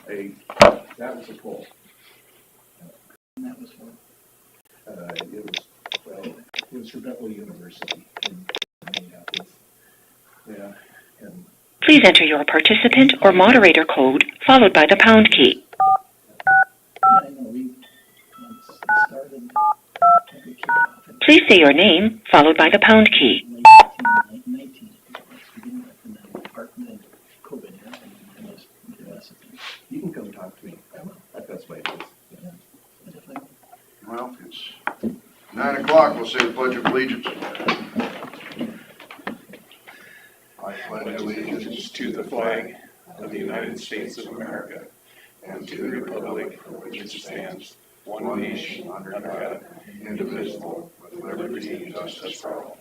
That was a poll. And that was what? It was for Bethel University in Minneapolis. Yeah, and Please enter your participant or moderator code followed by the pound key. Yeah, I know, we started, I think we kicked off in Please say your name followed by the pound key. late 19, beginning of the department of COVID, and those recipes. you can come talk to me. That's my place. Yeah, definitely. Well, it's 9 o'clock. We'll say the Pledge of Allegiance. I pledge allegiance to the flag of the United States of America and to the republic for which it stands, one nation, under God, indivisible, with liberty and justice for all.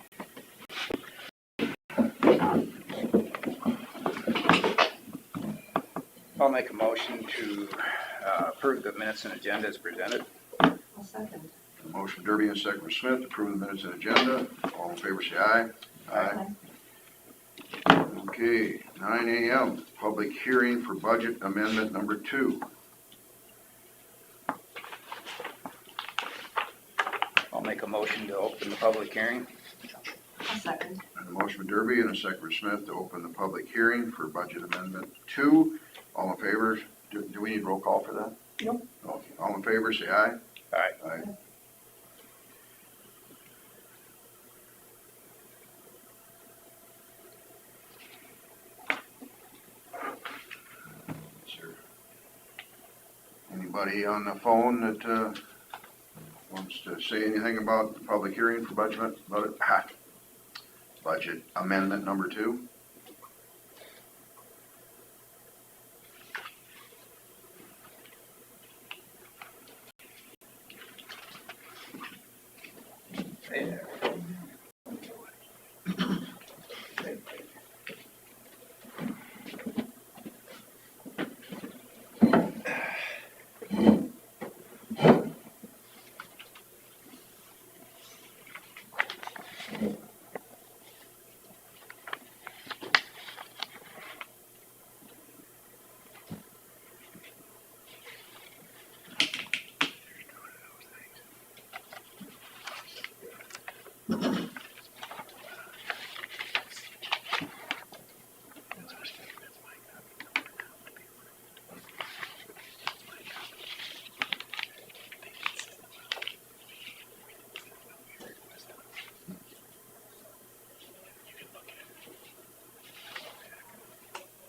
I'll make a motion to approve the minutes and agenda as presented. I'll second. Motion Derby and second Smith to approve the minutes and agenda. All in favor say aye. Aye. Okay, 9 a.m. Public hearing for budget amendment number 2. I'll make a motion to open the public hearing. I'll second. And a motion by Derby and a second by Smith to open the public hearing for budget amendment 2. All in favor? Do we need roll call for that? Nope. Okay. All in favor say aye. Aye. Aye. Sir. Anybody on the phone that wants to say anything about the public hearing for budget amendment number 2?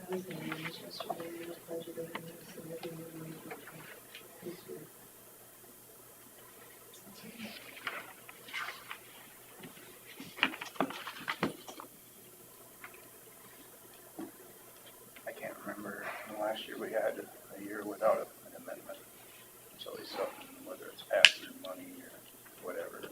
I was in the news yesterday, there was budget amendments and everything we need this year. I can't remember, last year we had a year without an amendment. It's always something, whether it's pass-through money or whatever.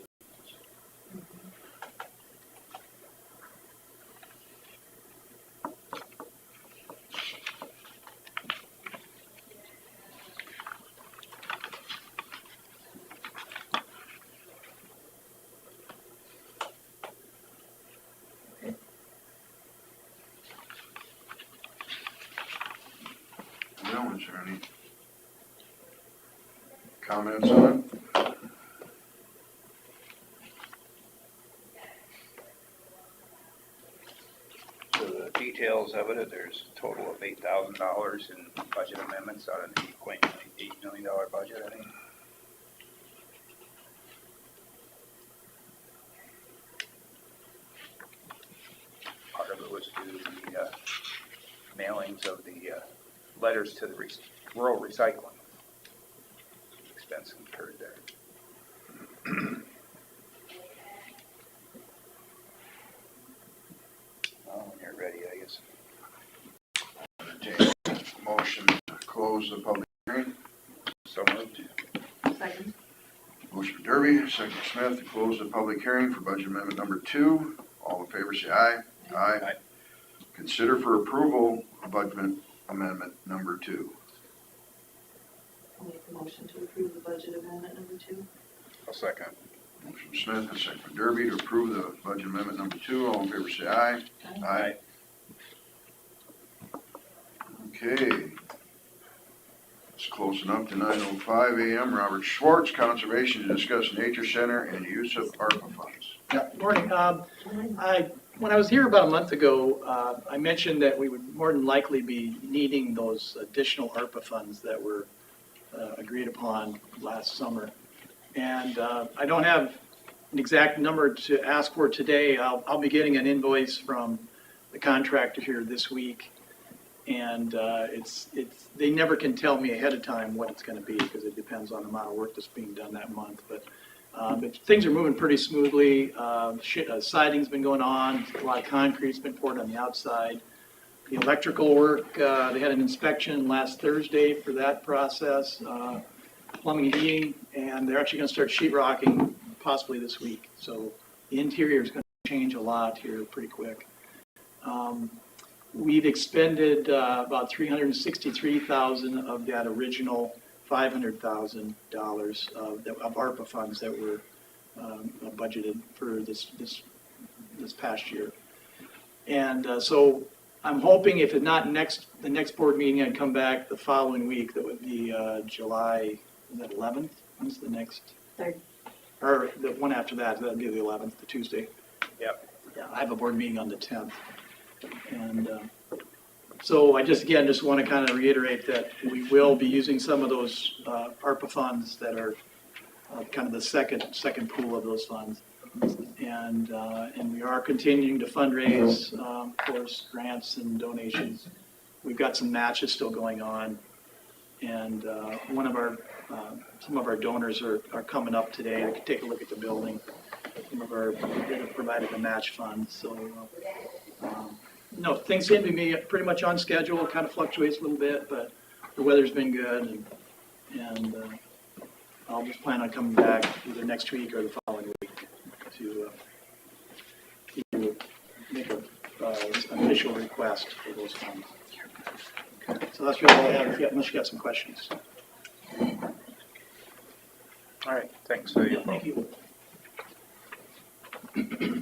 No, is there any comments on it? So the details of it, there's a total of $8,000 in budget amendments out of an $8 million budget, I think. Part of it was due to the mailings of the letters to the rural recycling expense incurred there. Well, when you're ready, I guess. Entertain motion to close the public hearing. So moved. Second. Motion for Derby, second for Smith to close the public hearing for budget amendment number 2. All in favor say aye. Aye. Aye. Consider for approval of budget amendment number 2. I'll make a motion to approve the budget amendment number 2. I'll second. Motion for Smith and second for Derby to approve the budget amendment number 2. All in favor say aye. Aye. Okay. close enough to 9:05 a.m. Robert Schwartz, Conservation, to discuss Nature Center and use of ARPA funds. Yeah, morning. When I was here about a month ago, I mentioned that we would more than likely be needing those additional ARPA funds that were agreed upon last summer. And I don't have an exact number to ask for today. I'll be getting an invoice from the contractor here this week. And they never can tell me ahead of time what it's going to be because it depends on the amount of work that's being done that month. But things are moving pretty smoothly. Siding's been going on. A lot of concrete's been poured on the outside. The electrical work, they had an inspection last Thursday for that process, plumbing and heating, and they're actually going to start sheetrocking possibly this week. So the interior is going to change a lot here pretty quick. We've expended about $363,000 of that original $500,000 of ARPA funds that were budgeted for this past year. And so I'm hoping if not the next board meeting, I'd come back the following week. That would be July, is that 11th? When's the next? 3rd. Or the one after that, that'd be the 11th, the Tuesday. Yep. Yeah, I have a board meeting on the 10th. And so I just want to kind of reiterate that we will be using some of those ARPA funds that are kind of the second pool of those funds. And we are continuing to fundraise, of course, grants and donations. We've got some matches still going on. And some of our donors are coming up today to take a look at the building. Some of our, they have provided the match funds. So, no, things seem to be pretty much on schedule. It kind of fluctuates a little bit, but the weather's been good. And I'll just plan on coming back either next week or the following week to make an official request for those funds. Okay. So that's really all I have, unless you got some questions. All right, thanks. Yeah, thank you. Okay,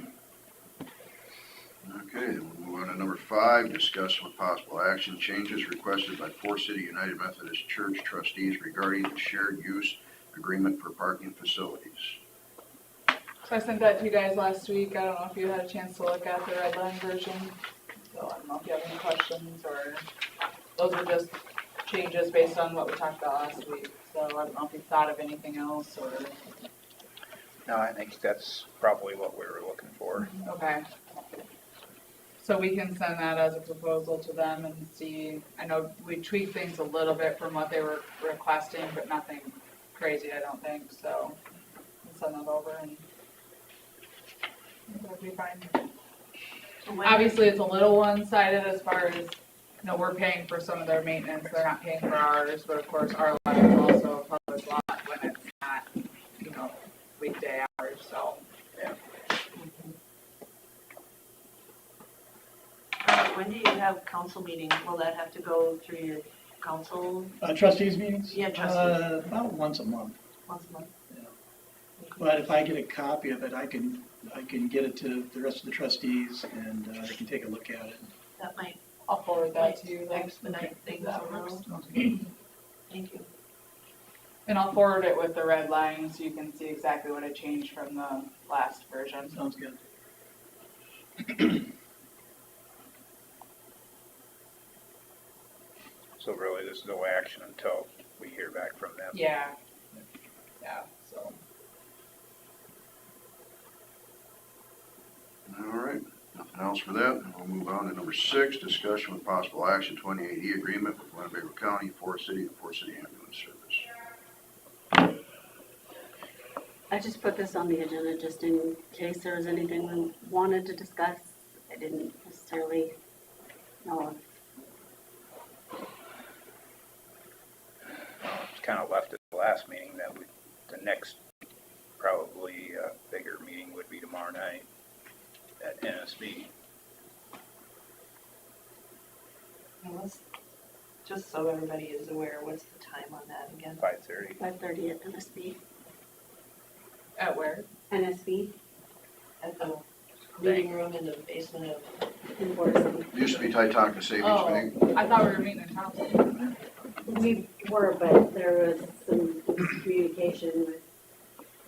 then we'll move on to number 5, discuss with possible action changes requested by Forest City United Methodist Church trustees regarding the shared use agreement for parking facilities. So I sent that to you guys last week. I don't know if you had a chance to look at the red line version. So I don't know if you have any questions or those are just changes based on what we talked about last week. So I don't know if you thought of anything else or. No, I think that's probably what we were looking for. Okay. So we can send that as a proposal to them and see. I know we tweaked things a little bit from what they were requesting, but nothing crazy, I don't think. So we'll send that over and it'll be fine. Obviously, it's a little one-sided as far as, we're paying for some of their maintenance. They're not paying for ours, but of course, our lot is also a public lot when it's not, weekday hours, so. Yeah. When do you have council meeting? Will that have to go through your council Trustees meetings? Yeah, trustees. About once a month. once a month? Yeah. But if I get a copy of it, I can get it to the rest of the trustees and they can take a look at it. That might I'll forward that to you. expedite things That a works. little. Thank you. And I'll forward it with the red line so you can see exactly what had changed from the last version. Sounds good. So really, there's no action until we hear back from them. Yeah. Yeah, so. All right, nothing else for that. We'll move on to number 6, discussion with possible action 28E agreement with Winnebago County, Forest City, and Forest City Ambulance Service. I just put this on the agenda just in case there was anything we wanted to discuss. I didn't necessarily know. It's kind of left at the last meeting that the next probably bigger meeting would be tomorrow night at NSB. Just so everybody is aware, what's the time on that again? 5:30. 5:30 at NSB. At where? NSB At the meeting room in the basement of, in Forest City. Used to be Titanca Savings Oh, Bank. I thought we were meeting in council. we were, but there was some communication with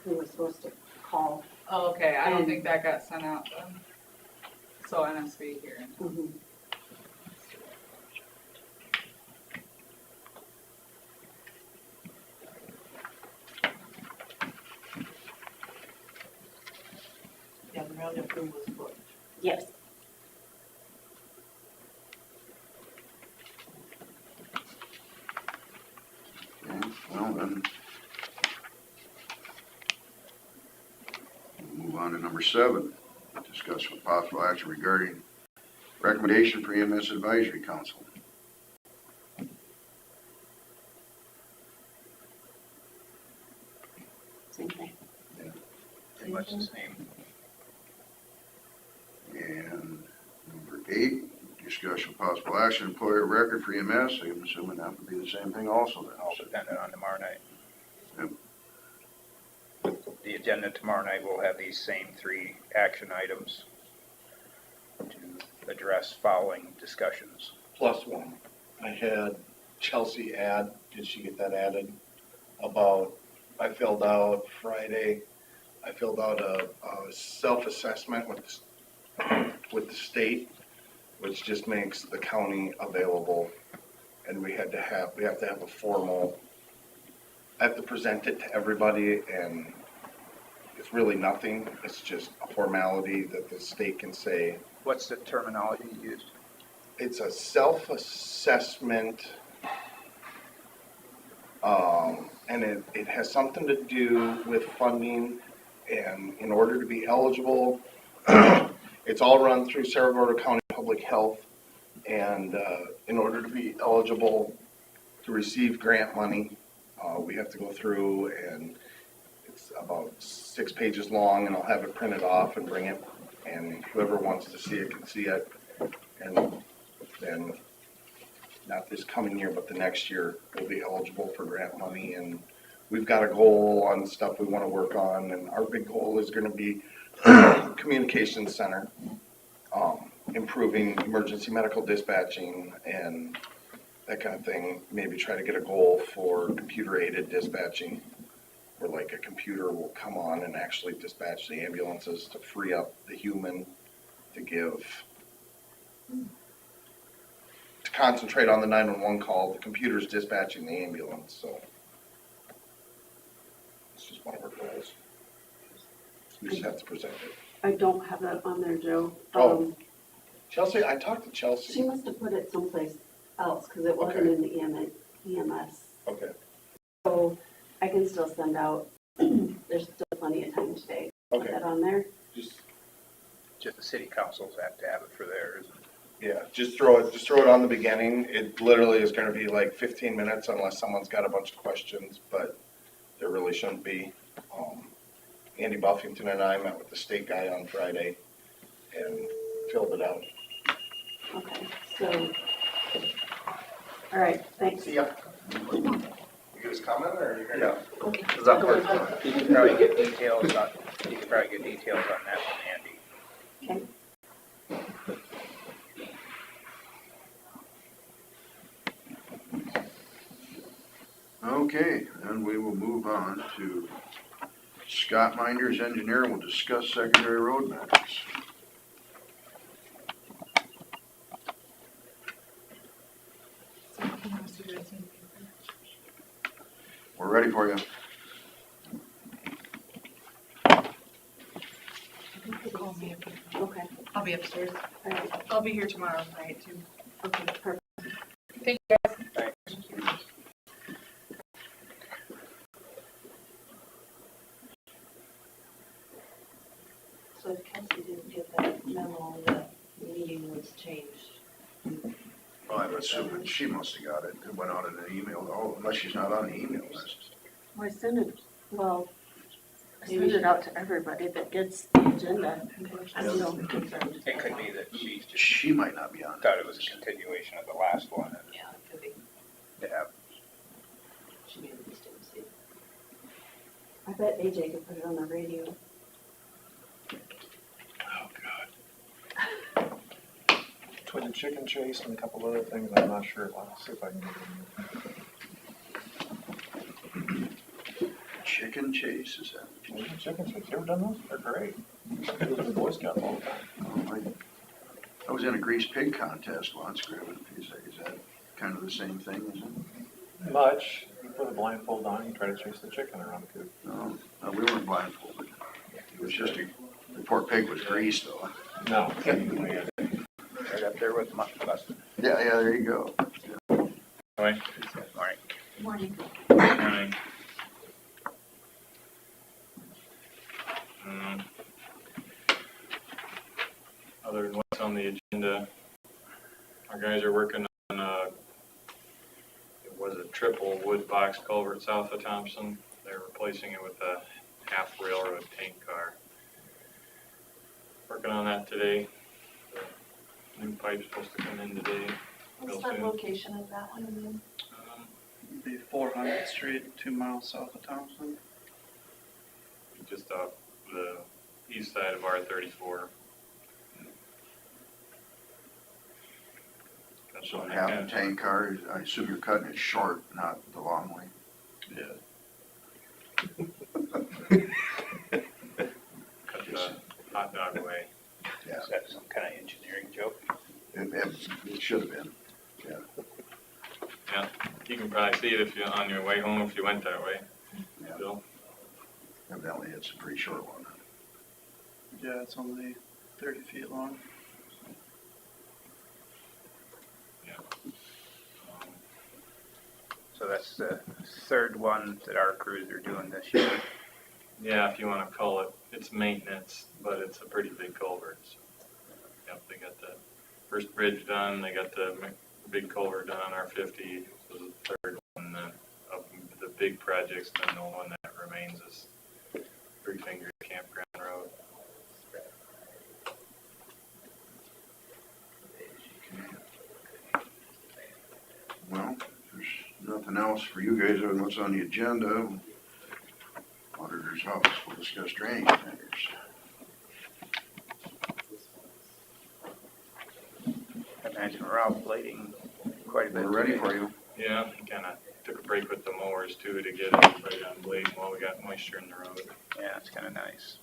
who was supposed to call. Oh, okay, I don't And- think that got sent out then. So NSV here. Mhm. Yeah, the roundup room was booked. Yes. Okay, well then. We'll move on to number 7. Discuss with possible action regarding recommendation for EMS Advisory Council. Same thing. Pretty much the same. And number 8, discussion with possible action, employer record for EMS. I'm assuming that would be the same thing also then. All dependent on tomorrow night. Yep. The agenda tomorrow night will have these same 3 action items to address following discussions. Plus one. I had Chelsea add, did she get that added? About, I filled out Friday, I filled out a self-assessment with the state, which just makes the county available. And we have to have a formal, I have to present it to everybody, and it's really nothing. It's just a formality that the state can say. What's the terminology used? It's a self-assessment, and it has something to do with funding, and in order to be eligible, it's all run through Saragordo County Public Health, and in order to be eligible to receive grant money, we have to go through, and it's about 6 pages long, and I'll have it printed off and bring it, and whoever wants to see it can see it. And then, not this coming year, but the next year, we'll be eligible for grant money, and we've got a goal on stuff we want to work on, and our big goal is going to be communications center, improving emergency medical dispatching and that kind of thing. Maybe try to get a goal for computer-aided dispatching, where like a computer will come on and actually dispatch the ambulances to free up the human to concentrate on the 911 call. The computer's dispatching the ambulance, so it's just one of our goals. We just have to present it. I don't have that on there, Joe. Oh. Chelsea, I talked to Chelsea. She must have put it someplace else, because it wasn't Okay. in the EMS. Okay, So I can still send out, there's still plenty of time today. Put okay, that on there. just, Just the city councils have to have it for theirs. yeah, just throw it on the beginning. It literally is gonna be like 15 minutes unless someone's got a bunch of questions, but there really shouldn't be. Andy Buffington and I met with the state guy on Friday and filled it out. Okay, so, all right, thanks. See ya. You guys coming, or are you gonna? You can probably get details on that one, Andy. Okay. Okay, then we will move on to Scott Minders, engineer, will discuss secondary road matters. We're ready for you. Call me up. Okay, I'll be upstairs. all right, I'll be here tomorrow night too. okay, perfect. Thank you guys. Thanks. So if Kelsey didn't get that memo, that the meeting was changed. Well, I'm assuming she must have got it. It went out in an email, unless she's not on the email list. Well, I sent it out to everybody that gets the agenda. I'm still concerned. It could be that she just She might not be on. thought it was a continuation of the last one and Yeah, it could be. yeah. She made a mistake. See? I bet AJ could put it on the radio. Oh, God. Between the chicken chase and a couple other things, I'm not sure. I'll see if I can get it. chicken chase, is that? Chicken chicks, you ever done those? They're great. Those are the Boy Scouts all the time. I was in a greased pig contest once, grabbing a piece. Is that kind of the same thing, is it? Much. You put a blindfold on, you try to chase the chicken around the coop. No, we weren't blindfolded. It was just the poor pig was greased though. No. Right up there with mustard. Yeah, there you go. Morning. Morning. Morning. Other than what's on the agenda, our guys are working on it was a triple wood box culvert south of Thompson. They're replacing it with a half railroad tank car. Working on that today. The new pipe's supposed to come in today. What's the location of that one again? Be 400th Street, 2 miles south of Thompson. Just off the east side of R34. So half a tank car, I assume you're cutting it short, not the long way. Yeah. Cut the hot dog away. Yeah, Is that some kind of engineering joke? it should have been. Yeah, Yeah, you can probably see it if you're on your way home if you went that way. yeah. Bill? Evidently, it's a pretty short one. Yeah, it's only 30 feet long. So that's the third one that our crews are doing this year. Yeah, if you want to call it, it's maintenance, but it's a pretty big culvert. So, yep, they got the first bridge done, they got the big culvert done on R50, so the third one of the big projects, then the one that remains is Three Finger Campground Road. Well, there's nothing else for you guys other than what's on the agenda. Auditor's office will discuss drainage matters. I imagine we're out blading quite a bit. We're ready today. for you. Yeah, kind of took a break with the mowers too to get everybody on blade while we got moisture in the road. Yeah, it's kind of nice.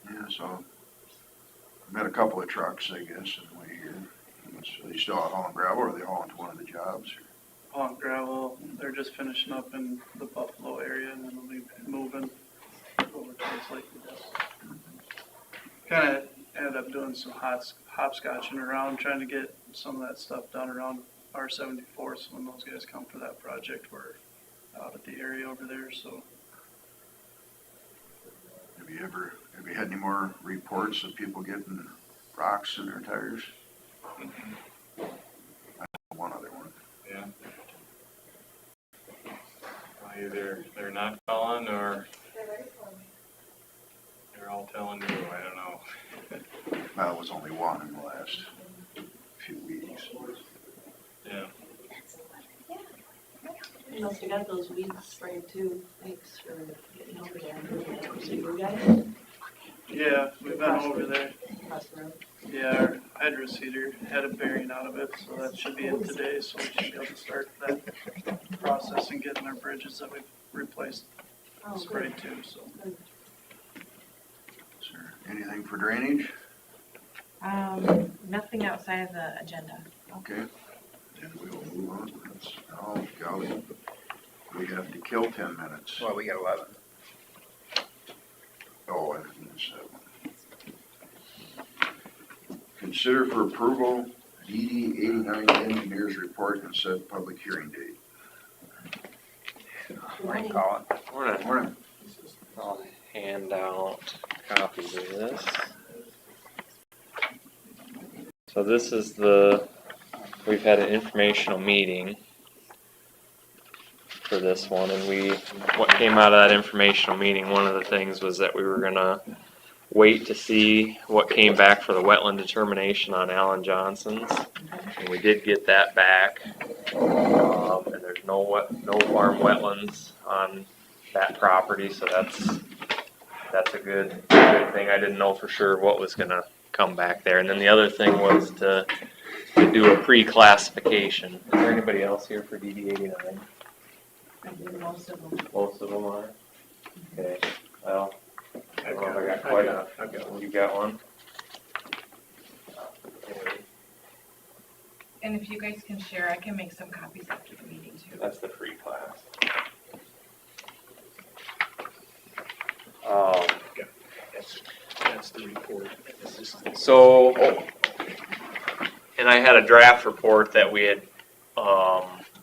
Yeah, so met a couple of trucks, I guess, on the way here. So they still out hauling gravel, or are they hauling to one of the jobs here? Pond gravel, they're just finishing up in the Buffalo area and then they'll be moving over towards Lake Odessa. Kind of ended up doing some hopscotching around, trying to get some of that stuff done around R74, so when those guys come for that project, we're out at the area over there, so. Have you had any more reports of people getting rocks in their tires? I know one other one. Yeah. Either they're not calling or they're all telling you, I don't know. Well, it was only one in the last few weeks. Yeah. You must have got those weeds sprayed too. Thanks for getting over there. So you guys Yeah, we've been over there. across the road. Yeah, our hydro seeder had a bearing out of it, so that should be in today, so we should be able to start that process and getting our bridges that we've replaced Oh, sprayed too, so. Is there anything for drainage? Nothing outside of the agenda. Okay, and we will move on. Oh, golly. We have to kill 10 minutes. Well, we got 11. Oh, I missed that one. Consider for approval DD 89 engineers report and set public hearing date. Morning, Colin. Morning. I'll hand out copies of this. So this is we've had an informational meeting for this one, and what came out of that informational meeting, one of the things was that we were gonna wait to see what came back for the wetland determination on Alan Johnson's, and we did get that back. And there's no farm wetlands on that property, so that's a good thing. I didn't know for sure what was gonna come back there. And then the other thing was to do a pre-classification. Is there anybody else here for DD 89? I did most of them. Most of them are. Okay, well, I I've don't know if I got got quite I've got one. You got one? And if you guys can share, I can make some copies after the meeting too. That's the free class. That's the report. This is the- So, and I had a draft report that we had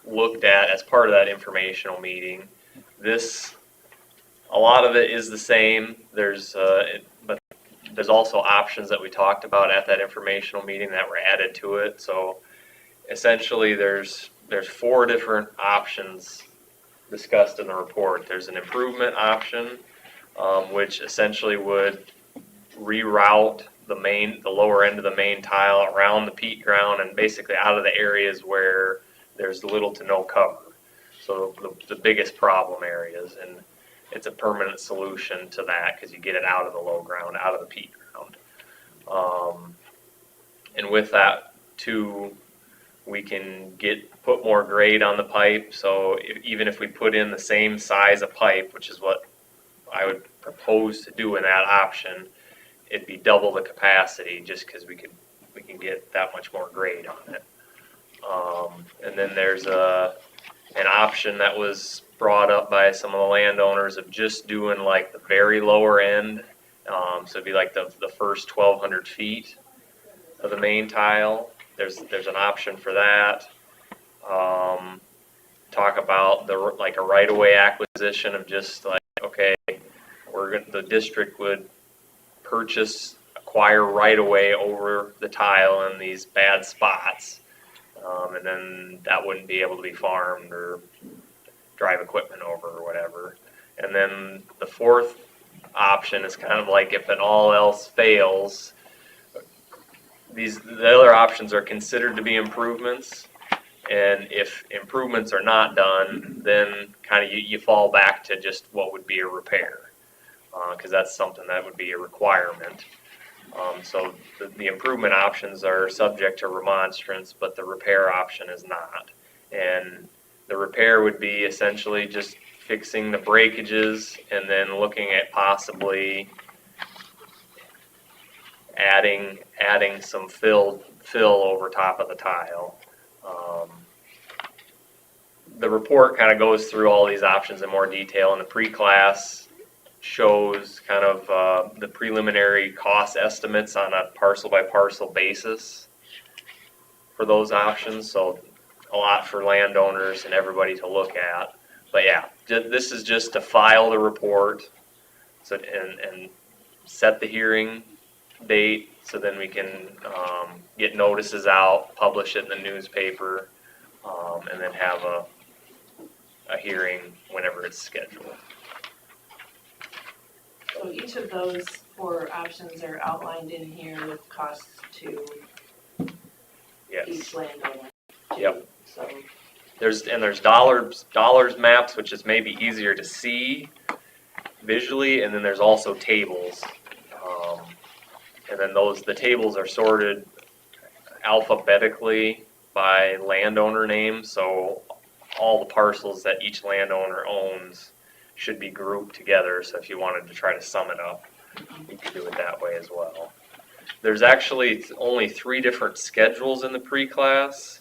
looked at as part of that informational meeting. This, a lot of it is the same. But there's also options that we talked about at that informational meeting that were added to it. So, essentially, there's 4 different options discussed in the report. There's an improvement option, which essentially would reroute the lower end of the main tile around the peat ground and basically out of the areas where there's little to no cover. So the biggest problem areas, and it's a permanent solution to that because you get it out of the low ground, out of the peat ground. And with that too, we can put more grade on the pipe. So even if we put in the same size of pipe, which is what I would propose to do in that option, it'd be double the capacity just because we can get that much more grade on it. And then there's an option that was brought up by some of the landowners of just doing like the very lower end. So it'd be like the first 1,200 feet of the main tile. There's an option for that. Talk about like a right-of-way acquisition of just like, okay, the district would acquire right-of-way over the tile in these bad spots. And then that wouldn't be able to be farmed or drive equipment over or whatever. And then the 4th option is kind of like if an all else fails, the other options are considered to be improvements. And if improvements are not done, then kind of you fall back to just what would be a repair. Because that's something that would be a requirement. So the improvement options are subject to remonstrance, but the repair option is not. And the repair would be essentially just fixing the breakages and then looking at possibly adding some fill over top of the tile. The report kind of goes through all these options in more detail, and the pre-class shows kind of the preliminary cost estimates on a parcel by parcel basis for those options. So a lot for landowners and everybody to look at. But yeah, this is just to file the report and set the hearing date so then we can get notices out, publish it in the newspaper, and then have a hearing whenever it's scheduled. So each of those 4 options are outlined in here with costs to Yes. each landowner. Yep. So There's dollars maps, which is maybe easier to see visually, and then there's also tables. And then the tables are sorted alphabetically by landowner name, so all the parcels that each landowner owns should be grouped together. So if you wanted to try to sum it up, you could do it that way as well. There's actually only 3 different schedules in the pre-class.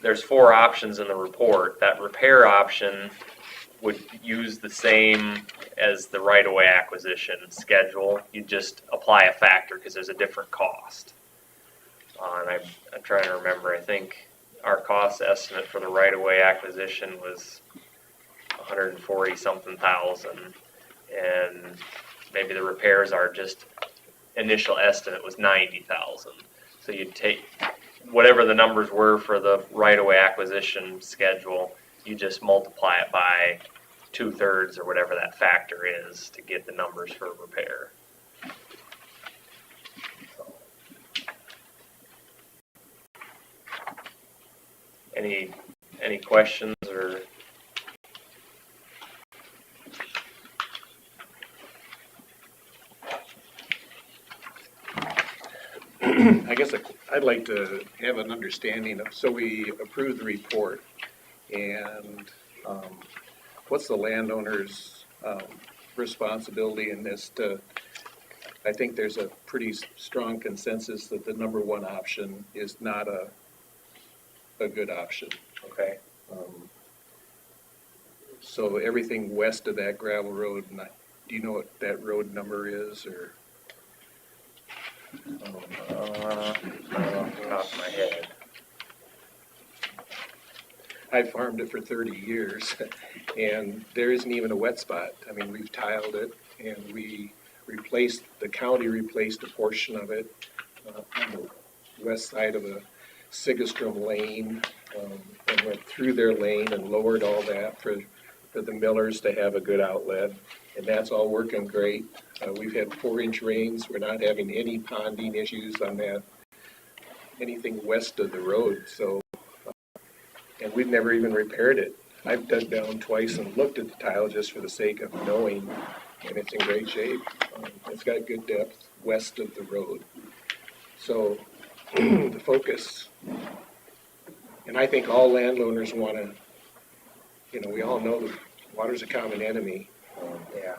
There's 4 options in the report. That repair option would use the same as the right-of-way acquisition schedule. You just apply a factor because there's a different cost. And I'm trying to remember, I think our cost estimate for the right-of-way acquisition was 140 something thousand, and maybe the repairs are just initial estimate was 90,000. So you'd take whatever the numbers were for the right-of-way acquisition schedule, you just multiply it by 2/3 or whatever that factor is to get the numbers for repair. Any questions or? I guess I'd like to have an understanding of, so we approve the report, and What's the landowner's responsibility in this to, I think there's a pretty strong consensus that the number one option is not a good option. Okay. So everything west of that gravel road, do you know what that road number is, or? Not off the top of my head. I farmed it for 30 years, and there isn't even a wet spot. I mean, we've tiled it, and the county replaced a portion of it on the west side of a Sigistrom lane, and went through their lane and lowered all that for the millers to have a good outlet, and that's all working great. We've had 4-inch rains. We're not having any ponding issues on that, anything west of the road, so, and we've never even repaired it. I've dug down twice and looked at the tile just for the sake of knowing, and it's in great shape. It's got good depth west of the road. So the focus, and I think all landowners want to, we all know that water's a common enemy. Yeah.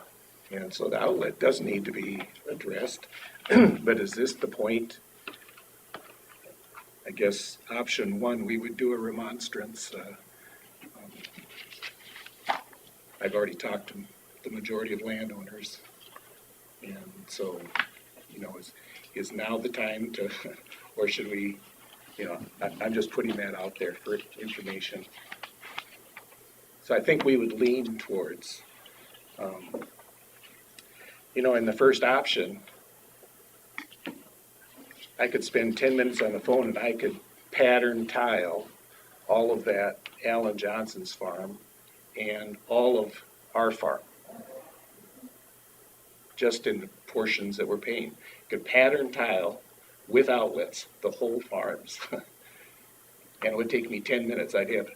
And so the outlet does need to be addressed. But is this the point? I guess option one, we would do a remonstrance. I've already talked to the majority of landowners. And so, is now the time to, or should we, I'm just putting that out there for information. So I think we would lean towards, in the first option, I could spend 10 minutes on the phone and I could pattern tile all of that Alan Johnson's farm and all of our farm, just in the portions that we're paying. Could pattern tile with outlets, the whole farms. And it would take me 10 minutes. I'd have,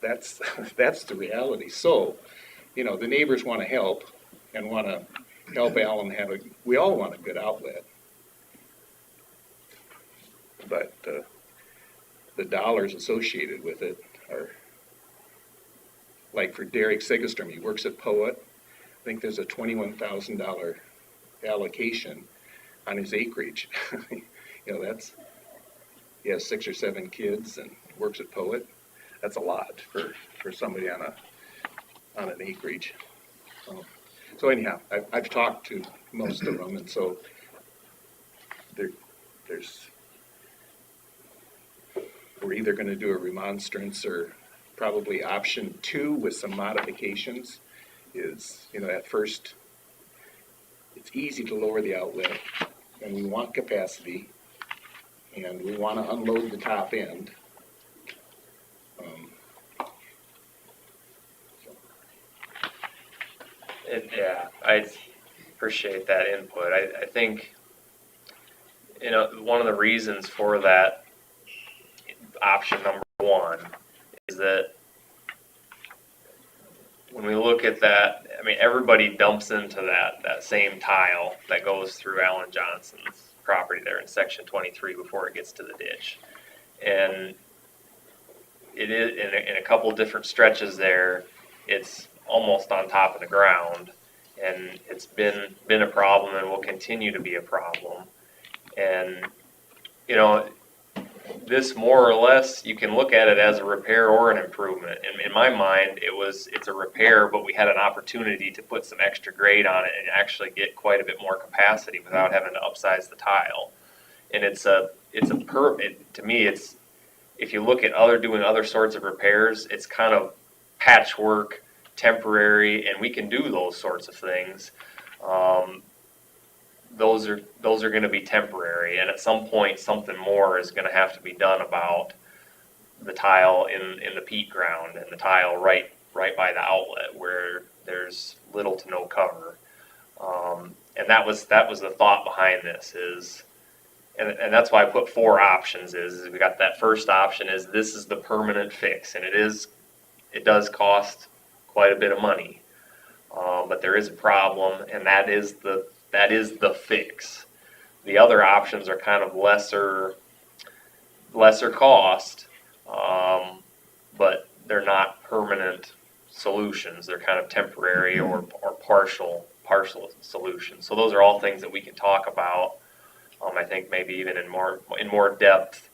that's the reality. So, the neighbors want to help and want to help Alan we all want a good outlet. But the dollars associated with it are, like for Derek Sigistrom, he works at Poet. I think there's a $21,000 allocation on his acreage. He has 6 or 7 kids and works at Poet. That's a lot for somebody on an acreage. So anyhow, I've talked to most of them, and so we're either going to do a remonstrance or probably option 2 with some modifications is, at first, it's easy to lower the outlet, and we want capacity, and we want to unload the top end. I appreciate that input. I think, one of the reasons for that option number 1 is that when we look at that, everybody dumps into that same tile that goes through Alan Johnson's property there in section 23 before it gets to the ditch. And it is, in a couple different stretches there, it's almost on top of the ground. And it's been a problem and will continue to be a problem. And, this more or less, you can look at it as a repair or an improvement. And in my mind, it's a repair, but we had an opportunity to put some extra grade on it and actually get quite a bit more capacity without having to upsize the tile. And to me, if you look at doing other sorts of repairs, it's kind of patchwork, temporary, and we can do those sorts of things. Those are going to be temporary, and at some point, something more is going to have to be done about the tile in the peat ground and the tile right by the outlet where there's little to no cover. And that was the thought behind this and that's why I put 4 options. Is we got that first option is this is the permanent fix, and it does cost quite a bit of money, but there is a problem, and that is the fix. The other options are kind of lesser cost, but they're not permanent solutions. They're kind of temporary or partial solutions. So those are all things that we can talk about. I think maybe even in more depth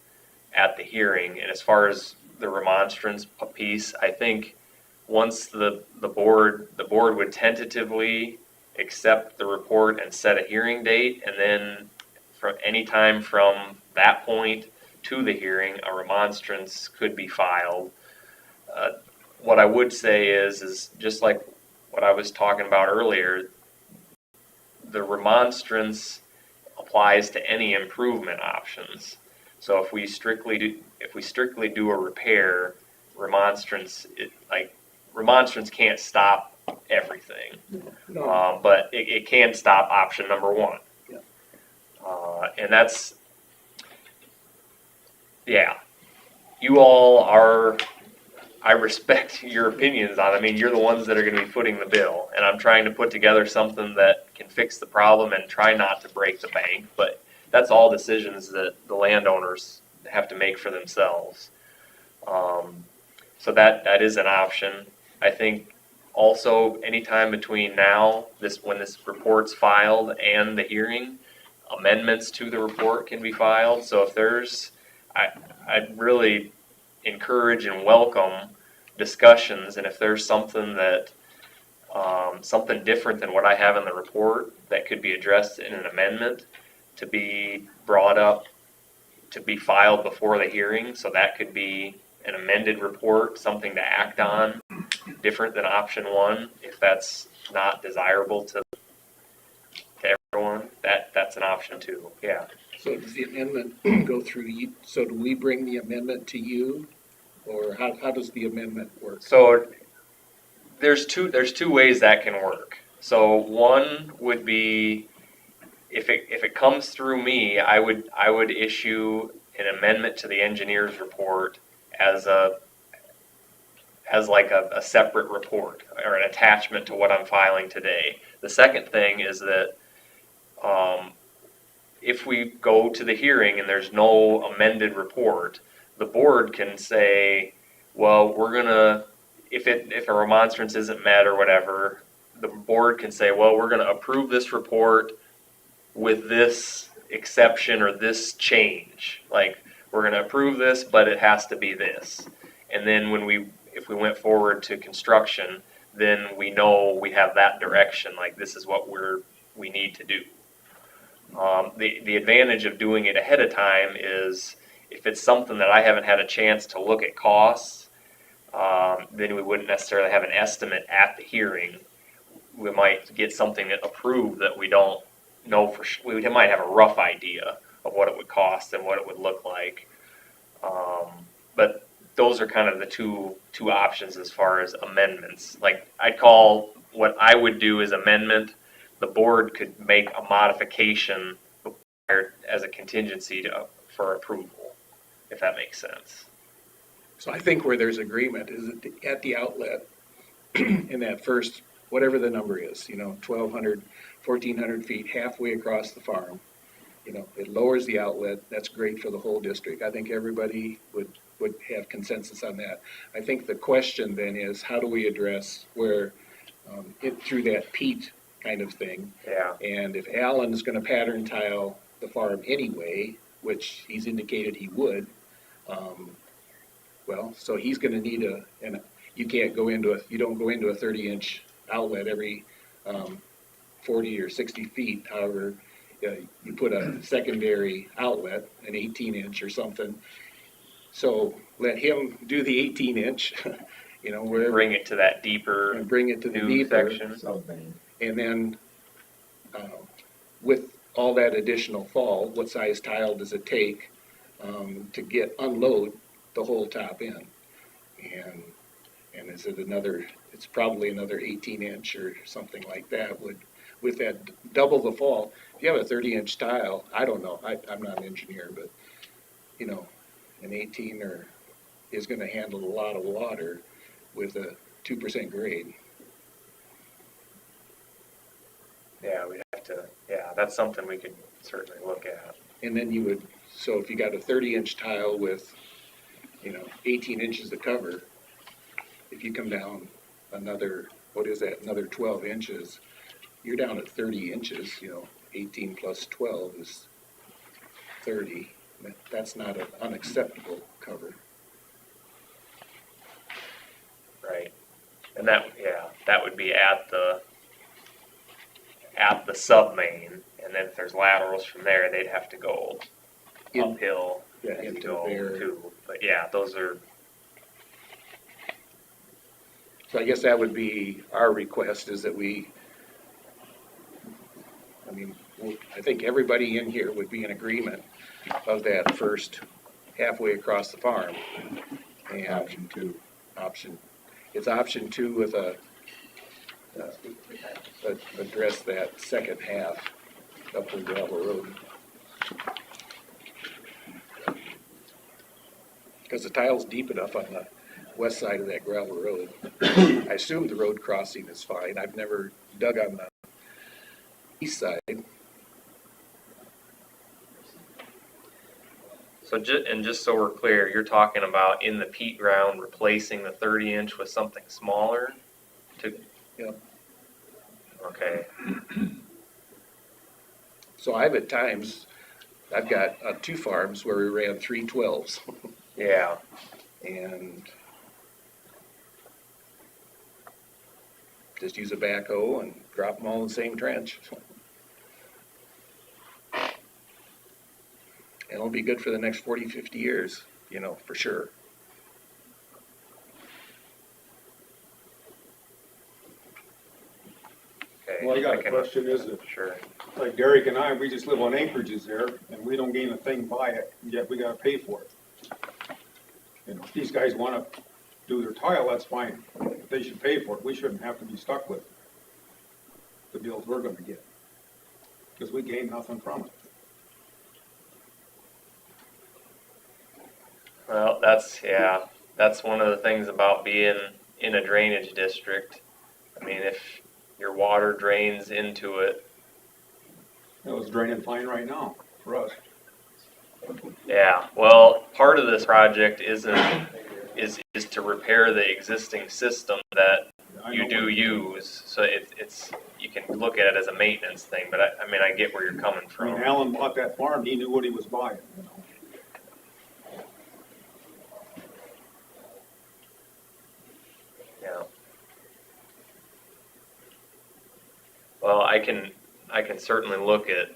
at the hearing. And as far as the remonstrance piece, I think once the board would tentatively accept the report and set a hearing date, and then from any time from that point to the hearing, a remonstrance could be filed. What I would say is just like what I was talking about earlier, the remonstrance applies to any improvement options. So if we strictly do a repair, remonstrance can't stop everything. No, But it can stop option number one. Yeah. And that's, yeah, you all are, I respect your opinions on it. I mean, you're the ones that are gonna be footing the bill, and I'm trying to put together something that can fix the problem and try not to break the bank, but that's all decisions that the landowners have to make for themselves. So that is an option. I think also anytime between now, when this report's filed and the hearing, amendments to the report can be filed. So if there's, I'd really encourage and welcome discussions, and if there's something that something different than what I have in the report that could be addressed in an amendment to be brought up to be filed before the hearing, so that could be an amended report, something to act on, different than option one, if that's not desirable to everyone, that's an option too, yeah. so does the amendment go through you, so do we bring the amendment to you? Or how does the amendment work? So there's two ways that can work. So one would be if it comes through me, I would issue an amendment to the engineer's report as like a separate report or an attachment to what I'm filing today. The second thing is that if we go to the hearing and there's no amended report, the board can say, well, we're gonna, if a remonstrance isn't met or whatever, the board can say, well, we're gonna approve this report with this exception or this change. Like, we're gonna approve this, but it has to be this. And then if we went forward to construction, then we know we have that direction, like this is what we need to do. The advantage of doing it ahead of time is if it's something that I haven't had a chance to look at costs, then we wouldn't necessarily have an estimate at the hearing. We might get something approved that we don't know for sure. We might have a rough idea of what it would cost and what it would look like. But those are kind of the two options as far as amendments. Like, I'd call what I would do is amendment. The board could make a modification as a contingency for approval, if that makes sense. So I think where there's agreement is at the outlet in that first, whatever the number is, 1,200, 1,400 feet, halfway across the farm. It lowers the outlet. That's great for the whole district. I think everybody would have consensus on that. I think the question then is, how do we address where through that peat kind of thing? Yeah. And if Alan's going to pattern tile the farm anyway, which he's indicated he would, so he's going to need and you don't go into a 30-inch outlet every 40 or 60 feet. However, you put a secondary outlet, an 18-inch or something. So let him do the 18-inch, wherever. Bring it to that deeper, And bring it to the new deeper. section. And then with all that additional fall, what size tile does it take to unload the whole top end? And is it it's probably another 18-inch or something like that with that double the fall. If you have a 30-inch tile, I don't know, I'm not an engineer, but an 18 is going to handle a lot of water with a 2% grade. Yeah, we'd have to, that's something we could certainly look at. And then so if you got a 30-inch tile with 18 inches of cover, if you come down another, what is that, another 12 inches, you're down at 30 inches, 18 plus 12 is 30. That's not an unacceptable cover. Right. And that would be at the sub-main, and then if there's laterals from there, they'd have to go uphill as you Into go there. too. But yeah, those are, So I guess that would be our request, is that I think everybody in here would be in agreement of that first halfway across the farm. And Option 2. It's option 2 with address that second half up the gravel road. Because the tile's deep enough on the west side of that gravel road. I assume the road crossing is fine. I've never dug on the east side. so just so we're clear, you're talking about in the peat ground replacing the 30-inch with something smaller to? Yep. Okay. So I've at times, I've got 2 farms where we ran 3 12s. Yeah. And just use a backhoe and drop them all in the same trench. And it'll be good for the next 40, 50 years, for sure. Okay. Well, I got a question, is it, Sure. like Derek and I, we just live on acreages there, and we don't gain a thing by it, and yet we gotta pay for it. If these guys wanna do their tile, that's fine, but they should pay for it, we shouldn't have to be stuck with the deals we're gonna get, because we gain nothing from it. Well, that's one of the things about being in a drainage district. I mean, if your water drains into it, It's draining fine right now, for us. yeah, well, part of this project is to repair the existing system that I you know do what- use, so it's, you can look at it as a maintenance thing, but I get where you're coming When from. Alan bought that farm, he knew what he was buying, Yeah. Well, I can certainly look at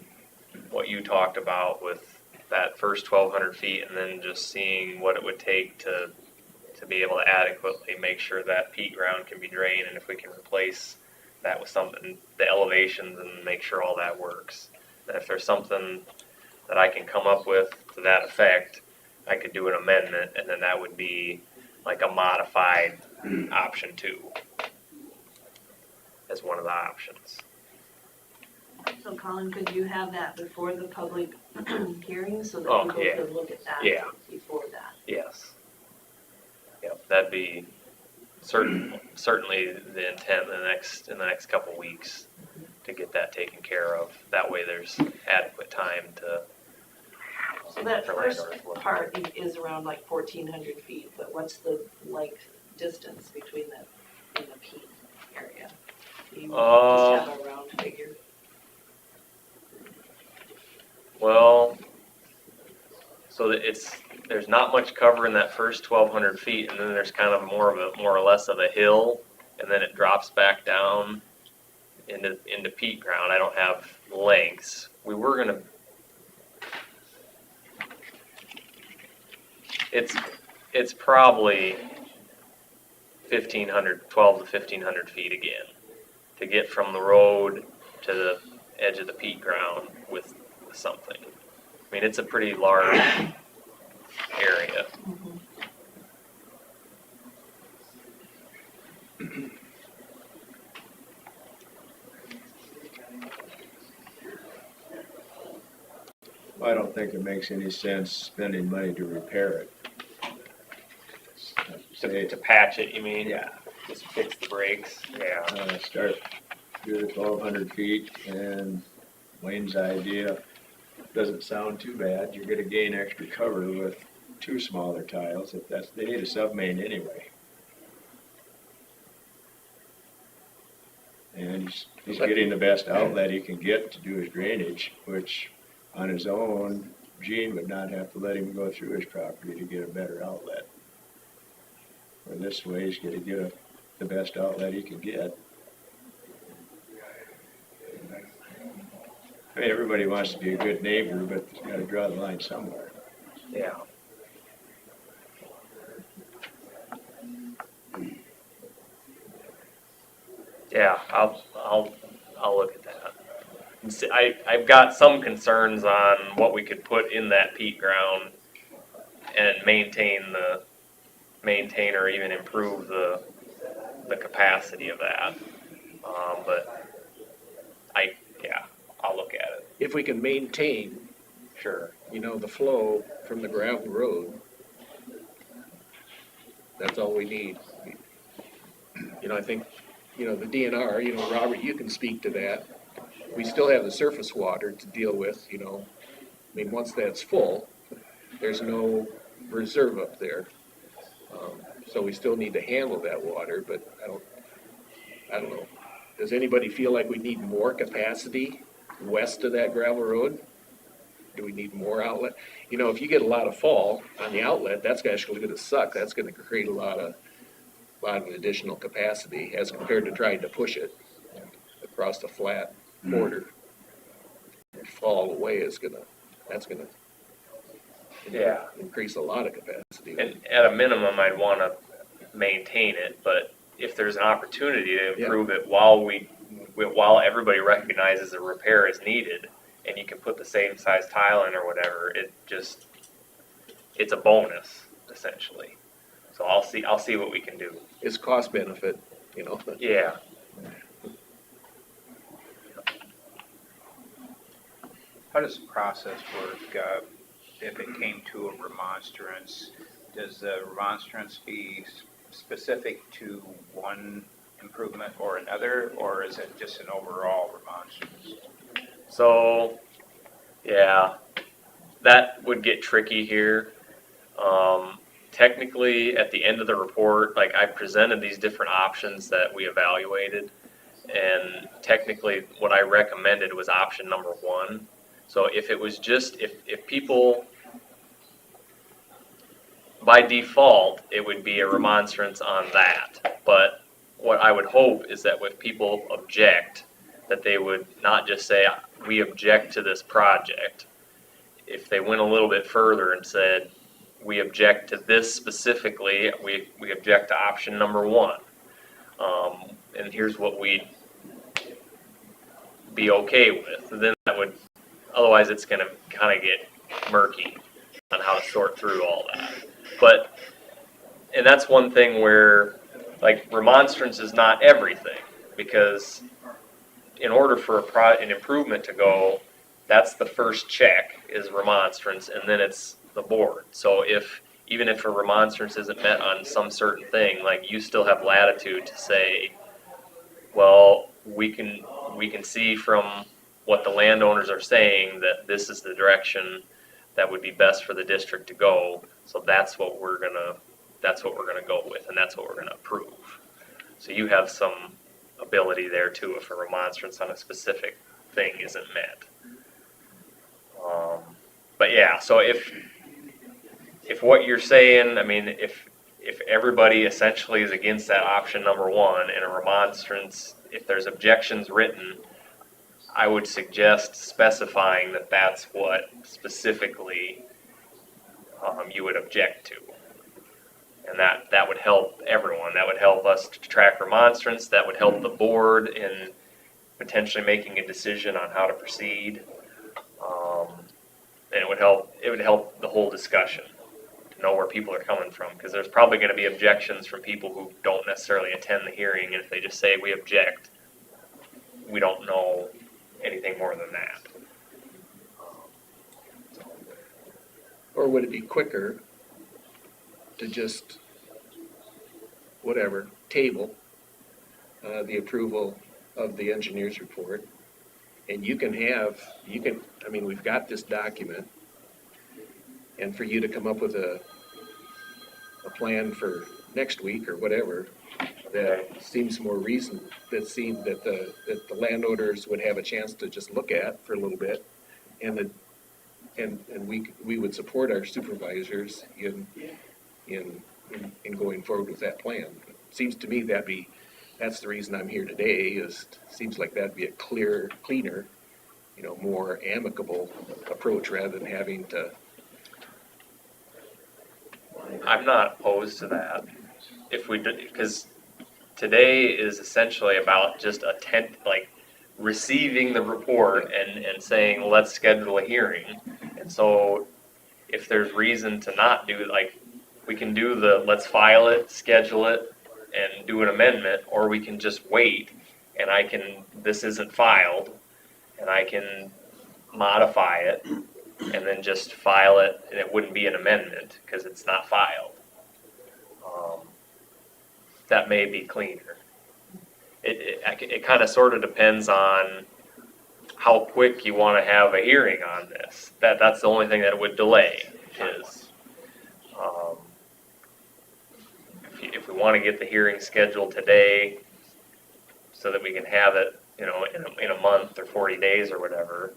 what you talked about with that first 1,200 feet, and then just seeing what it would take to be able to adequately make sure that peat ground can be drained, and if we can replace that with something, the elevations, and make sure all that works. And if there's something that I can come up with to that effect, I could do an amendment, and then that would be like a modified option 2 as one of the options. So Colin, could you have that before the public hearing so Oh, that people yeah. could look at that Yeah. before that? Yes. Yep, that'd be certainly the intent in the next couple weeks to get that taken care of. That way there's adequate time to. So that for first landowners to look. part is around like 1,400 feet, but what's the distance between the, in the peak area? Do you just have a round figure? Well, so that there's not much cover in that first 1,200 feet, and then there's kind of more or less of a hill, and then it drops back down into peat ground. I don't have lengths. We were gonna. It's probably 12 to 1,500 feet again, to get from the road to the edge of the peat ground with something. I mean, it's a pretty large area. I don't think it makes any sense spending money to repair it. To patch it, you mean? Yeah. Just fix the brakes? Yeah. Start, do the 1,200 feet, and Wayne's idea doesn't sound too bad. You're gonna gain extra cover with 2 smaller tiles. They need a sub-main anyway. He's getting the best outlet he can get to do his drainage, which on his own, Gene would not have to let him go through his property to get a better outlet. Or this way, he's gonna get the best outlet he can get. I mean, everybody wants to be a good neighbor, but you gotta draw the line somewhere. Yeah. Yeah, I'll look at that. And see, I've got some concerns on what we could put in that peat ground and maintain or even improve the capacity of that. But I'll look at it. If we can maintain, Sure. the flow from the gravel road, that's all we need. I think, the DNR, Robert, you can speak to that. We still have the surface water to deal with, once that's full, there's no reserve up there. So we still need to handle that water, but I don't know. Does anybody feel like we need more capacity west of that gravel road? Do we need more outlet? If you get a lot of fall on the outlet, that's actually gonna suck. That's gonna create a lot of additional capacity as compared to trying to push it across the flat border. Fall away that's gonna Yeah. increase a lot of capacity. And at a minimum, I'd want to maintain it, but if there's an opportunity to improve it while everybody recognizes a repair is needed, and you can put the same size tile in or whatever, it's a bonus essentially. So I'll see what we can do. It's cost benefit, Yeah. How does the process work if it came to a remonstrance? Does the remonstrance be specific to one improvement or another, or is it just an overall remonstrance? So, yeah, that would get tricky here. Technically, at the end of the report, like I presented these different options that we evaluated, and technically what I recommended was option number 1. So if it was just, if people, by default, it would be a remonstrance on that. But what I would hope is that if people object, that they would not just say, we object to this project. If they went a little bit further and said, we object to this specifically, we object to option number 1. And here's what we'd be okay with. Then that would, otherwise it's gonna kind of get murky on how to sort through all that. But, and that's one thing where, like, remonstrance is not everything, because in order for an improvement to go, that's the first check is remonstrance, and then it's the board. So even if a remonstrance isn't met on some certain thing, like you still have latitude to say, well, we can see from what the landowners are saying that this is the direction that would be best for the district to go. So that's what we're gonna go with, and that's what we're gonna approve. So you have some ability there too if a remonstrance on a specific thing isn't met. But yeah, so if what you're saying, if everybody essentially is against that option number 1 and a remonstrance, if there's objections written, I would suggest specifying that that's what specifically you would object to. And that would help everyone. That would help us to track remonstrance. That would help the board in potentially making a decision on how to proceed. And it would help the whole discussion to know where people are coming from, because there's probably going to be objections from people who don't necessarily attend the hearing, and if they just say we object, we don't know anything more than that. Or would it be quicker to just, table the approval of the engineer's report? And we've got this document, and for you to come up with a plan for next week or whatever, that seems more reason, that the landowners would have a chance to just look at for a little bit. And we would support our supervisors in going forward with that plan. Seems to me that's the reason I'm here today, seems like that'd be a cleaner, more amicable approach rather than having to. I'm not opposed to that. If we did, because today is essentially about just receiving the report and saying, let's schedule a hearing. And so if there's reason to not do, we can do let's file it, schedule it, and do an amendment, or we can just wait, and this isn't filed, and I can modify it, and then just file it, and it wouldn't be an amendment, because it's not filed. That may be cleaner. It kind of sort of depends on how quick you want to have a hearing on this. That's the only thing that it would delay is if we want to get the hearing scheduled today so that we can have it, in a month or 40 days or whatever,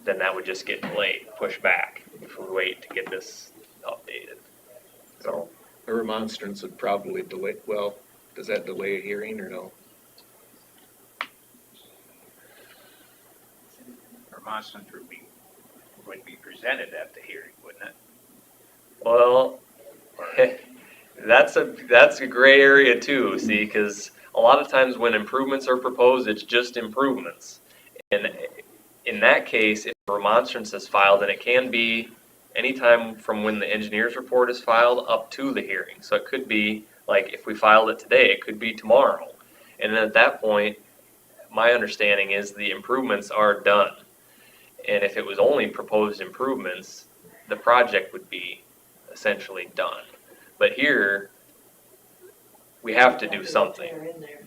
then that would just get delayed, pushed back if we wait to get this updated. So A remonstrance would probably delay, well, does that delay a hearing or no? Remonstrance would be presented at the hearing, wouldn't it? Well, that's a gray area too, see, because a lot of times when improvements are proposed, it's just improvements. And in that case, if a remonstrance is filed, then it can be anytime from when the engineer's report is filed up to the hearing. So it could be, like, if we filed it today, it could be tomorrow. And then at that point, my understanding is the improvements are done. And if it was only proposed improvements, the project would be essentially done. But here, we have to do something.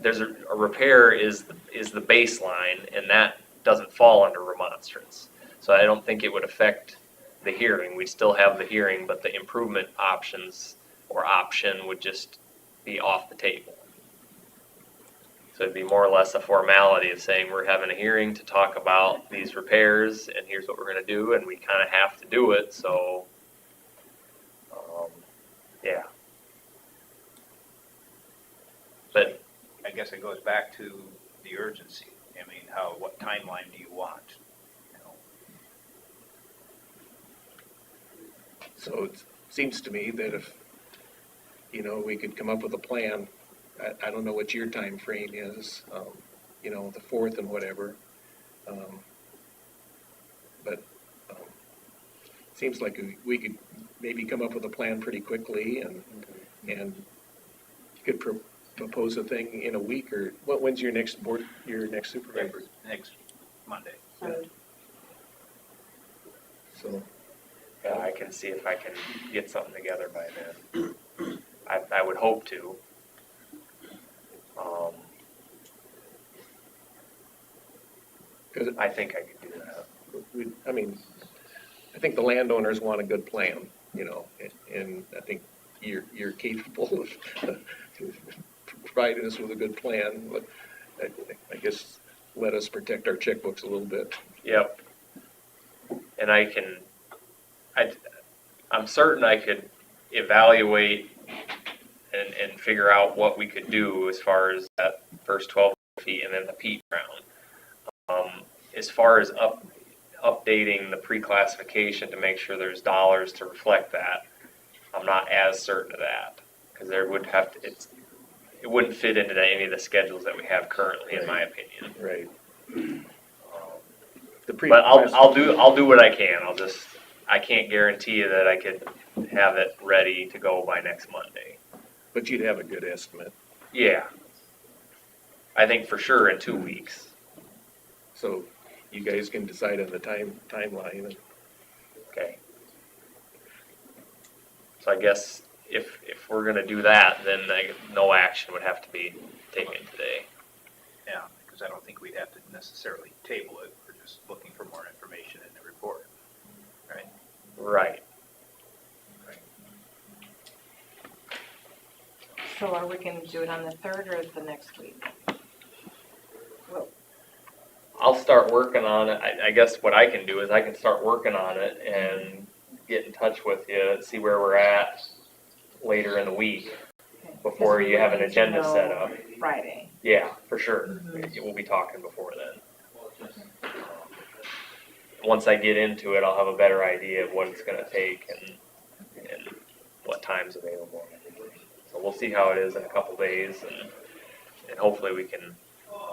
There's a repair is the baseline, and that doesn't fall under remonstrance. So I don't think it would affect the hearing. We'd still have the hearing, but the improvement options or option would just be off the table. So it'd be more or less a formality of saying we're having a hearing to talk about these repairs, and here's what we're going to do, and we kind of have to do it. So, yeah. But I guess it goes back to the urgency. I mean, what timeline do you want? So it seems to me that if, we could come up with a plan, I don't know what your time frame is, the 4th and whatever. But seems like we could maybe come up with a plan pretty quickly and could propose a thing in a week or when's your next supervisor? Next Monday. So. yeah, I can see if I can get something together by then. I would hope to. I think I could do that. I think the landowners want a good plan, and I think you're capable of providing us with a good plan, but I guess let us protect our checkbooks a little bit. Yep. And I'm certain I could evaluate and figure out what we could do as far as that first 12 feet and then the peat ground. As far as updating the pre-classification to make sure there's dollars to reflect that, I'm not as certain of that because there would have to, it wouldn't fit into any of the schedules that we have currently, in my opinion. Right. But I'll do what I can. I can't guarantee you that I could have it ready to go by next Monday. But you'd have a good estimate. Yeah. I think for sure in 2 weeks. So you guys can decide on the timeline. Okay. So I guess if we're gonna do that, then no action would have to be taken today. Yeah, because I don't think we'd have to necessarily table it. We're just looking for more information in the report, right? Right. So are we gonna do it on the 3rd or the next week? I'll start working on it. I guess what I can do is I can start working on it and get in touch with you, see where we're at later in the week Okay. before 'Cause we you have would an need to agenda set know up. Friday. Yeah, for sure. We'll be talking before then. Once I get into it, I'll have a better idea of what it's gonna take and what time's available and everything. So we'll see how it is in a couple days and hopefully we can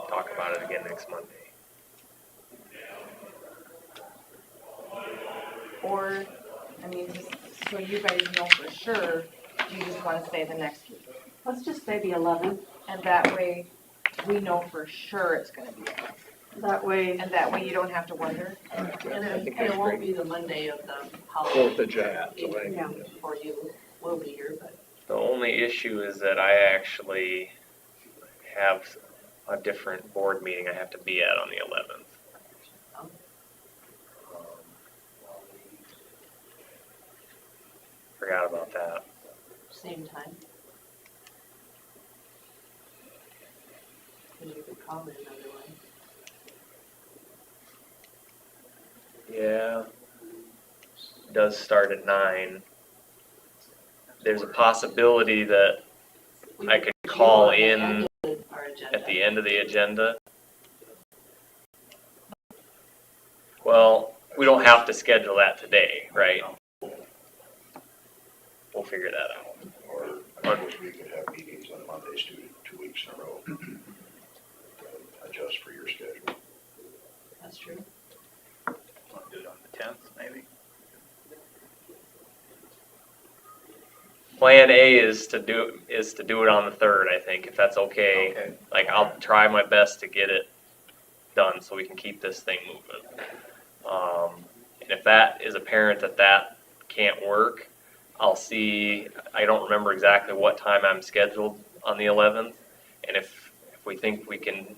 talk about it again next Monday. Or, I mean, so you guys know for sure, do you just wanna say the next week? Let's just say the 11th. And that way, we know for sure it's gonna be, That way, and that way you don't have to wonder. And I think it that's won't great. be the Monday of the 4th holiday. of July. Yeah. For you, will be here, but The only issue is that I actually have a different board meeting I have to be at on the 11th. Forgot about that. same time. And you could call it another one. Yeah. It does start at 9. There's a possibility that We I could could do call on the in end of our agenda. at the end of the agenda. Well, we don't have to schedule that today, right? We'll figure that out. Or we could have meetings on Mondays 2 weeks in a row. Adjust for your schedule. That's true. Want to do it on the 10th, maybe? Plan A is to do it on the 3rd, I think, if that's okay. Okay. Like, I'll try my best to get it done so we can keep this thing moving. And if that is apparent that can't work, I'll see, I don't remember exactly what time I'm scheduled on the 11th. And if we think we can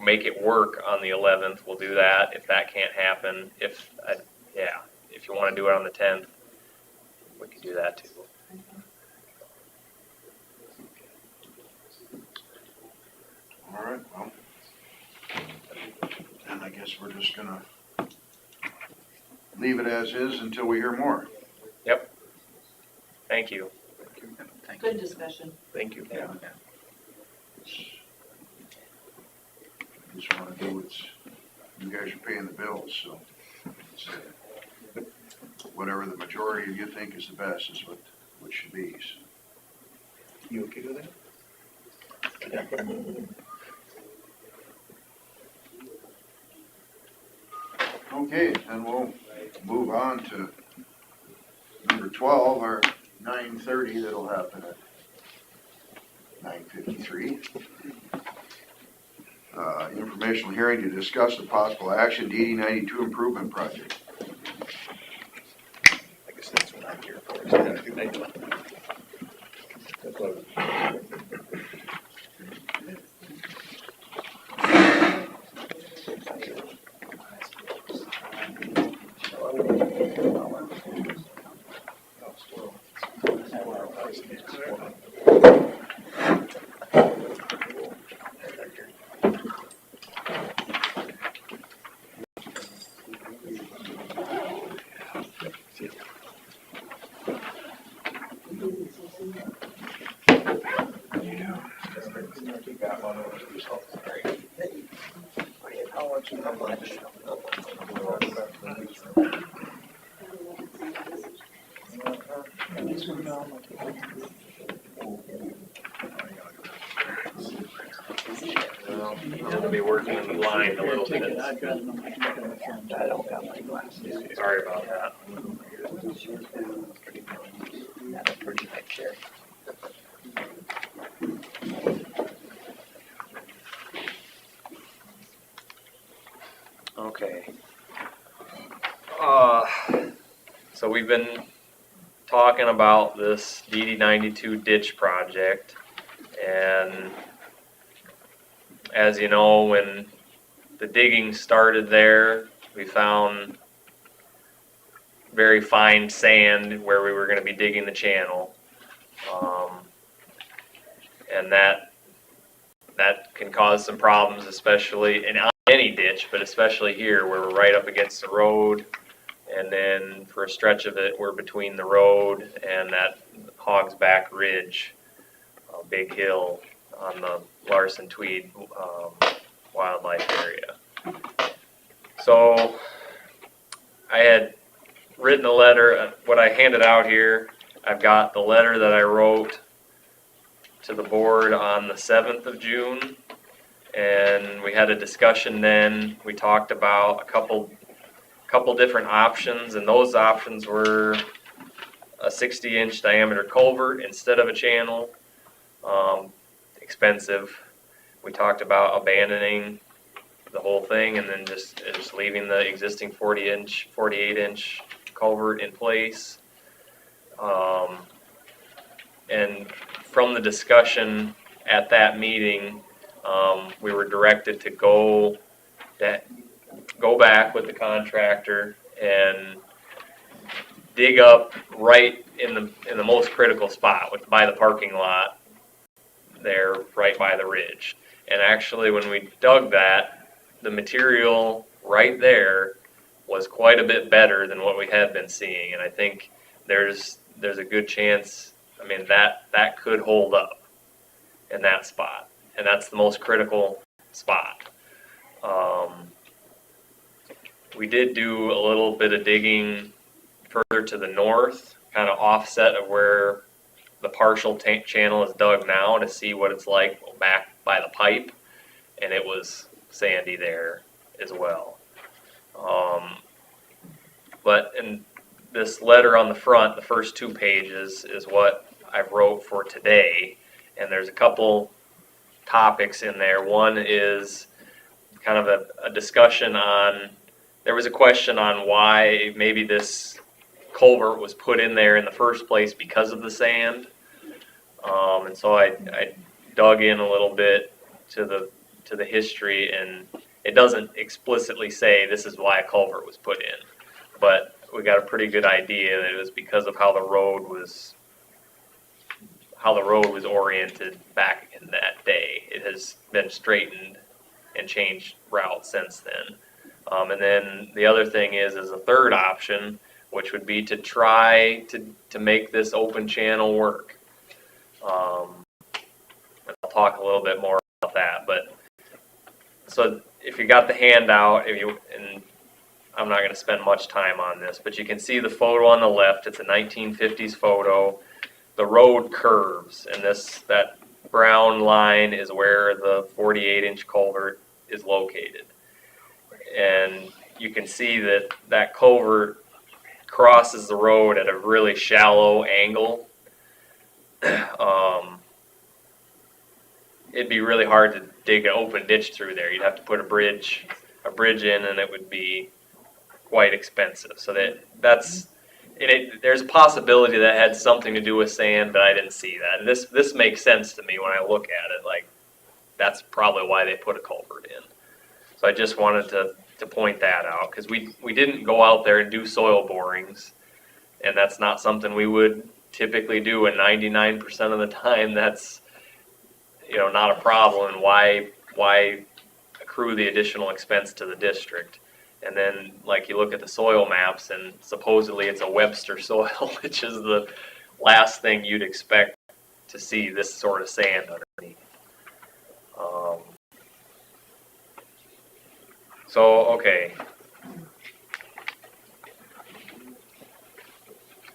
make it work on the 11th, we'll do that. If that can't happen, if you want to do it on the 10th, we can do that too. All right, well, then I guess we're just gonna leave it as is until we hear more. Yep. Thank you. Thank you. Good discussion. Thank you. Yeah. Just wanna do what's, you guys are paying the bills, so it's, whatever the majority of you think is the best is what should be, so. You okay with that? Okay, then we'll move on to number 12, our 9:30, that'll happen at 9:53. Informational hearing to discuss the possible action DD 92 improvement project. I guess that's what I'm here for. Is that a nice one? That's what- Well, I'm gonna be working in the blind a little Take it, bit. I've got it on my phone. I don't got my glasses. Sorry about that. Got a pretty big chair. Okay. So we've been talking about this DD 92 ditch project, and as you know, when the digging started there, we found very fine sand where we were going to be digging the channel. and that can cause some problems, especially in any ditch, but especially here where we're right up against the road. And then for a stretch of it, we're between the road and that Hog's Back Ridge, a big hill on the Larson Tweed wildlife area. So I had written a letter, what I handed out here, I've got the letter that I wrote to the board on the 7th of June. And we had a discussion then. We talked about a couple different options, and those options were a 60-inch diameter culvert instead of a channel. Expensive. We talked about abandoning the whole thing and then just leaving the existing 48-inch culvert in place. And from the discussion at that meeting, we were directed to go back with the contractor and dig up right in the most critical spot, by the parking lot there, right by the ridge. And actually, when we dug that, the material right there was quite a bit better than what we had been seeing. And I think there's a good chance, I mean, that could hold up in that spot. And that's the most critical spot. We did do a little bit of digging further to the north, kind of offset of where the partial channel is dug now, to see what it's like back by the pipe, and it was sandy there as well. But in this letter on the front, the first 2 pages is what I wrote for today, and there's a couple topics in there. One is kind of a discussion on, there was a question on why maybe this culvert was put in there in the first place because of the sand. And so I dug in a little bit to the history, and it doesn't explicitly say this is why a culvert was put in, but we got a pretty good idea that it was because of how the road was oriented back in that day. It has been straightened and changed route since then. And then the other thing is a third option, which would be to try to make this open channel work. And I'll talk a little bit more about that. But so if you got the handout, and I'm not going to spend much time on this, but you can see the photo on the left. It's a 1950s photo. The road curves, and that brown line is where the 48-inch culvert is located. And you can see that culvert crosses the road at a really shallow angle. It'd be really hard to dig an open ditch through there. You'd have to put a bridge in, and it would be quite expensive. So there's a possibility that had something to do with sand, but I didn't see that. And this makes sense to me when I look at it. Like, that's probably why they put a culvert in. So I just wanted to point that out, because we didn't go out there and do soil borings, and that's not something we would typically do. And 99% of the time, that's not a problem. And why accrue the additional expense to the district? And then, like, you look at the soil maps, and supposedly it's a Webster soil, which is the last thing you'd expect to see this sort of sand underneath. Okay.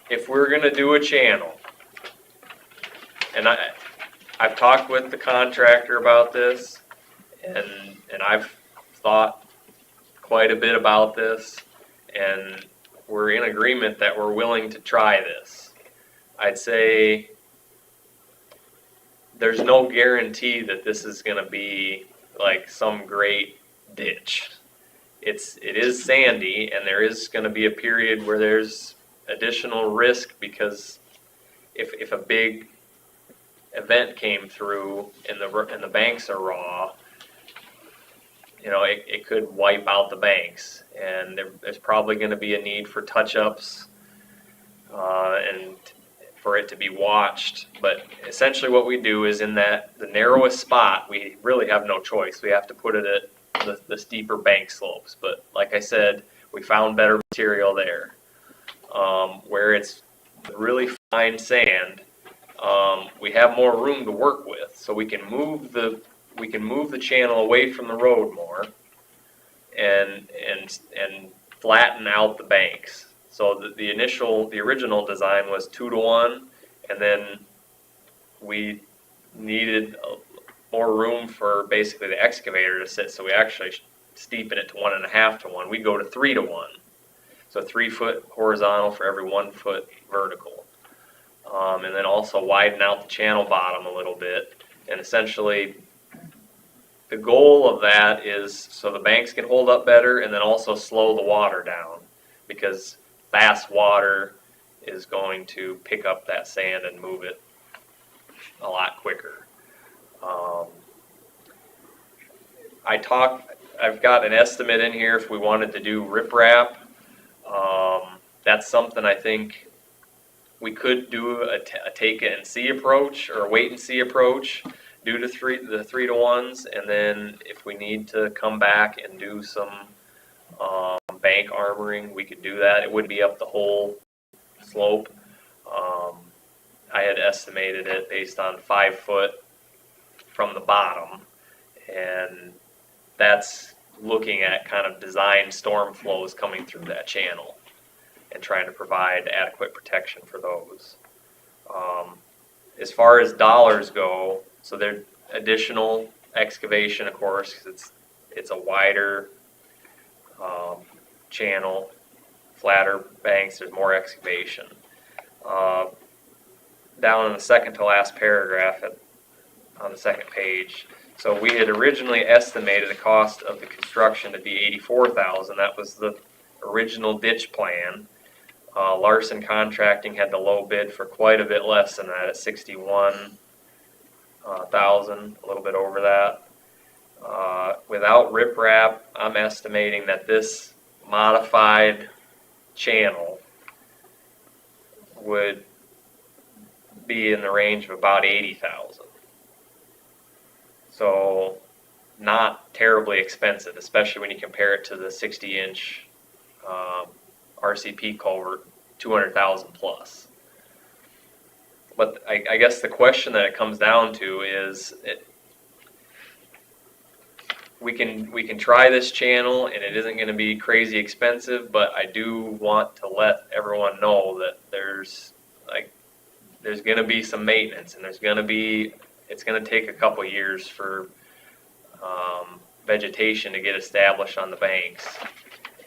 If we're going to do a channel, and I've talked with the contractor about this, and I've thought quite a bit about this, and we're in agreement that we're willing to try this. I'd say there's no guarantee that this is going to be like some great ditch. It is sandy, and there is going to be a period where there's additional risk, because if a big event came through and the banks are raw, it could wipe out the banks, and there's probably going to be a need for touch-ups and for it to be watched. But essentially what we do is in that, the narrowest spot, we really have no choice. We have to put it at the steeper bank slopes. But like I said, we found better material there. Where it's really fine sand, we have more room to work with, so we can move the channel away from the road more, and flatten out the banks. So the original design was 2-to-1, and then we needed more room for basically the excavator to sit, so we actually steepen it to 1.5-to-1. We go to 3-to-1. So 3 foot horizontal for every 1 foot vertical. And then also widen out the channel bottom a little bit. And essentially, the goal of that is so the banks can hold up better and then also slow the water down, because fast water is going to pick up that sand and move it a lot quicker. I've got an estimate in here if we wanted to do riprap. That's something I think we could do a take it and see approach, or a wait and see approach, do the 3-to-1s, and then if we need to come back and do some bank armoring, we could do that. It wouldn't be up the whole slope. I had estimated it based on 5 foot from the bottom, and that's looking at kind of design storm flows coming through that channel and trying to provide adequate protection for those. As far as dollars go, so there's additional excavation, of course, because it's a wider channel, flatter banks, there's more excavation. Down in the second to last paragraph on the second page, so we had originally estimated the cost of the construction to be $84,000. That was the original ditch plan. Larson Contracting had the low bid for quite a bit less than that at $61,000, a little bit over that. Without riprap, I'm estimating that this modified channel would be in the range of about $80,000. So not terribly expensive, especially when you compare it to the 60-inch RCP culvert, $200,000 plus. But I guess the question that it comes down to is, we can try this channel, and it isn't going to be crazy expensive. But I do want to let everyone know that there's going to be some maintenance, and it's going to take a couple years for vegetation to get established on the banks,